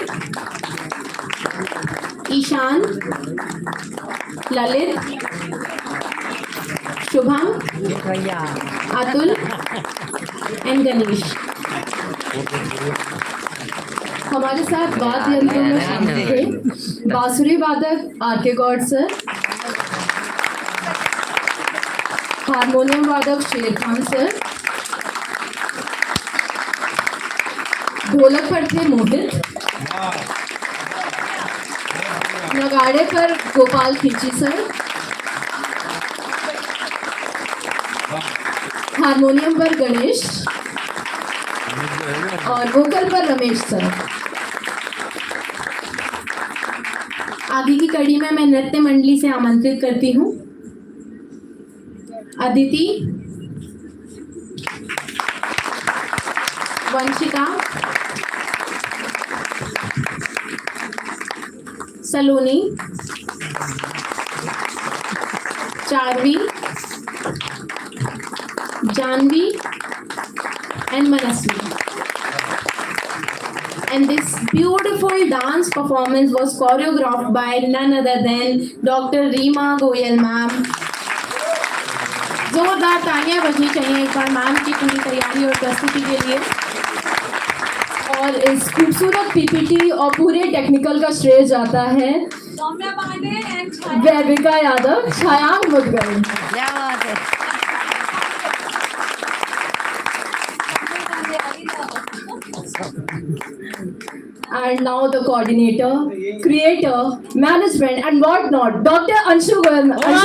ईशान, ललित, शुभम, अतुल एंड गणेश। हमारे साथ वाद्य यंत्रों में शामिल थे बांसुरी वादक आर.के. गौड़ सर, हारमोनियम वादक शेर खान सर, ढोलक पर थे मोहित, नगाड़े पर गोपाल खींची सर, हारमोनियम पर गणेश और वोकल पर रमेश सर। आगे की कड़ी में मैं नृत्य मंडली से आमंत्रित करती हूँ अदिति, वंशिका, सलोनी, चारवी, Janvi and Manasvi. And this beautiful dance performance was choreographed by none other than Dr. Reema Goyal ma'am, जोरदार तालियां बजनी चाहिए एक बार मैम की पूरी तैयारी और प्रस्तुति के लिए। और इस खूबसूरत पीपीटी और पूरे टेक्निकल का श्रेय जाता है वैविका यादव, छायांग मुदगल। क्या बात है। And now the coordinator, creator, management and what not, Dr. Anshu Verma ma'am.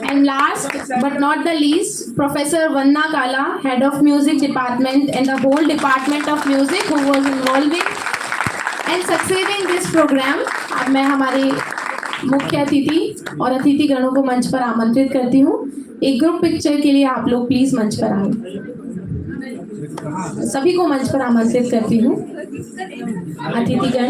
And last but not the least, Professor Vanna Kala, Head of Music Department and the whole Department of Music who was involving and succeeding this program। अब मैं हमारे मुख्य अतिथि और अतिथि गणों को मंच पर आमंत्रित करती हूँ। एक ग्रुप पिक्चर के लिए आप लोग प्लीज मंच पर आए। सभी को मंच पर आमंत्रित करती हूँ। अतिथिगण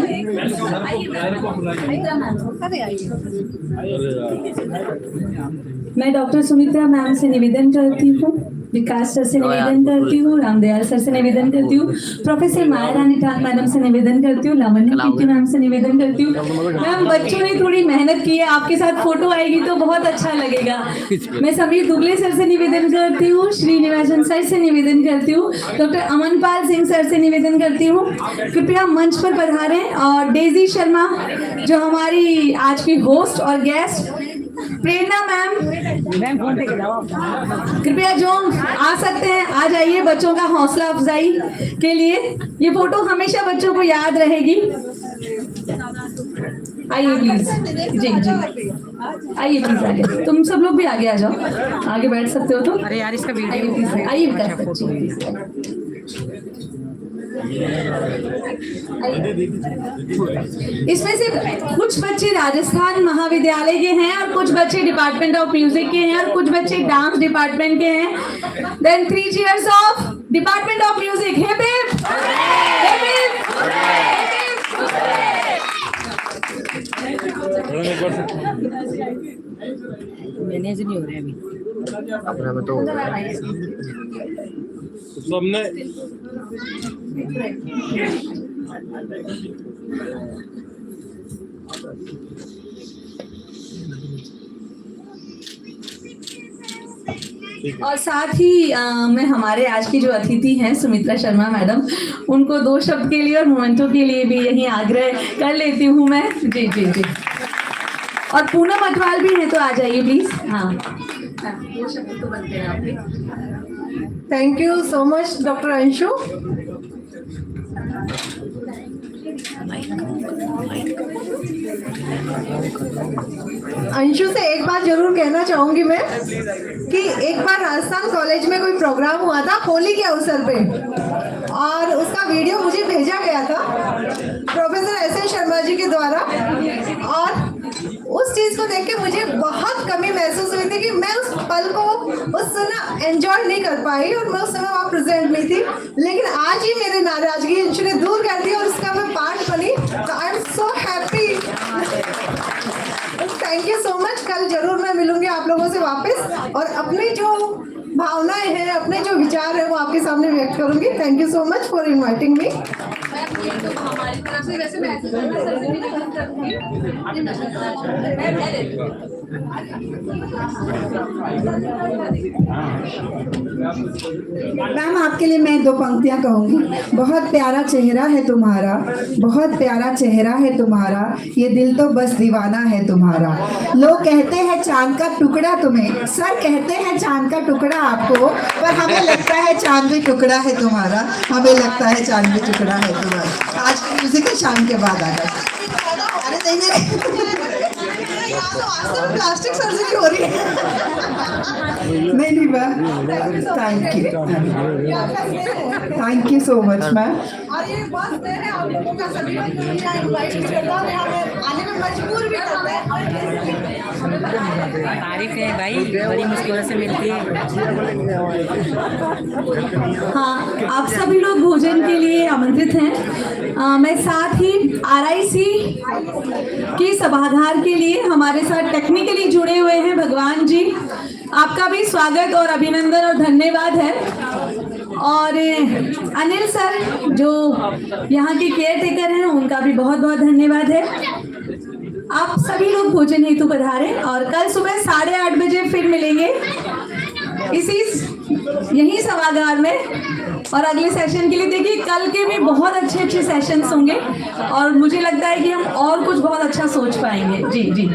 मैं डॉक्टर सुमित्रा मैम से निवेदन करती हूँ, विकास सर से निवेदन करती हूँ, रामदयाल सर से निवेदन करती हूँ, प्रोफेसर माया रानी ठाक मैडम से निवेदन करती हूँ, लावण्य कीर्ति मैम से निवेदन करती हूँ। मैम बच्चों ने थोड़ी मेहनत की है, आपके साथ फोटो आएगी तो बहुत अच्छा लगेगा। मैं समीर दुबले सर से निवेदन करती हूँ, श्रीनिवासन सर से निवेदन करती हूँ, डॉक्टर अमनपाल सिंह सर से निवेदन करती हूँ कृपया मंच पर पधारें। और डेजी शर्मा जो हमारी आज की होस्ट और गेस्ट, प्रेरणा मैम कृपया जो आ सकते हैं आ जाइए बच्चों का हौसला अफजाई के लिए। ये फोटो हमेशा बच्चों को याद रहेगी। आइए प्लीज। जी जी आइए प्लीज आगे। तुम सब लोग भी आगे आ जाओ, आगे बैठ सकते हो तो। अरे यार इसका वीडियो आइए विकास बच्चे। इसमें से कुछ बच्चे राजस्थान महाविद्यालय के हैं और कुछ बच्चे डिपार्टमेंट ऑफ म्यूजिक के हैं और कुछ बच्चे डांस डिपार्टमेंट के हैं। Then 3 cheers of department of music. Hip hip hip manage नहीं हो रहा है अभी अपने में तो सबने और साथ ही मैं हमारे आज की जो अतिथि हैं सुमित्रा शर्मा मैडम, उनको 2 शब्द के लिए और मोमेंटो के लिए भी यही आग्रह कर लेती हूँ मैं। जी जी जी। और पूनम अटवाल भी है तो आ जाइए प्लीज। हाँ 2 शब्द तो बनते हैं आपके। Thank you so much doctor Anshu. Anshu से एक बात जरूर कहना चाहूंगी मैं कि एक बार राजस्थान कॉलेज में कोई प्रोग्राम हुआ था होली के अवसर पे और उसका वीडियो मुझे भेजा गया था प्रोफेसर एस शर्मा जी के द्वारा। और उस चीज को देख के मुझे बहुत कमी महसूस हुई थी कि मैं उस पल को उस समय एंजॉय नहीं कर पाई और मैं उस समय वहाँ प्रेजेंट नहीं थी। लेकिन आज ही मेरे नाराजगी अंशु ने दूर कर दी और उसका मैं पार्ट बनी। तो I am so happy. Thank you so much. कल जरूर मैं मिलूंगी आप लोगों से वापस और अपनी जो भावनाएं हैं, अपने जो विचार है वो आपके सामने व्यक्त करूंगी। Thank you so much for inviting me. हमारी तरफ से वैसे मैम आपके लिए मैं 2 पंक्तियां कहूंगी। बहुत प्यारा चेहरा है तुम्हारा, बहुत प्यारा चेहरा है तुम्हारा, ये दिल तो बस दीवाना है तुम्हारा। लोग कहते हैं चांद का टुकड़ा तुम्हें, सर कहते हैं चांद का टुकड़ा आपको, पर हमें लगता है चांद भी टुकड़ा है तुम्हारा, हमें लगता है चांद भी टुकड़ा है तुम्हारा। आज की म्यूजिक है शाम के बाद आ गया। अरे प्लास्टिक सर्जरी हो रही है। नहीं ma'am, thank you so much ma'am. और ये बात है आप लोगों का सभी इनवाइट करना आने में मजबूर भी करते हैं। तारीफ है भाई, बड़ी मुश्किल से मिलती है। हाँ आप सभी लोग भोजन के लिए आमंत्रित हैं। मैं साथ ही RIC के सभागार के लिए हमारे साथ टेक्निकली जुड़े हुए हैं भगवान जी, आपका भी स्वागत और अभिनंदन और धन्यवाद है। और अनिल सर जो यहाँ के केयर टेकर हैं उनका भी बहुत बहुत धन्यवाद है। आप सभी लोग भोजन हेतु पधारे और कल सुबह 8:30 बजे फिर मिलेंगे इसी यही सभागार में। और अगले सेशन के लिए देखिए कल के भी बहुत अच्छे अच्छे सेशंस होंगे और मुझे लगता है कि हम और कुछ बहुत अच्छा सोच पाएंगे। जी जी,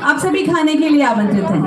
आप सभी खाने के लिए आमंत्रित हैं।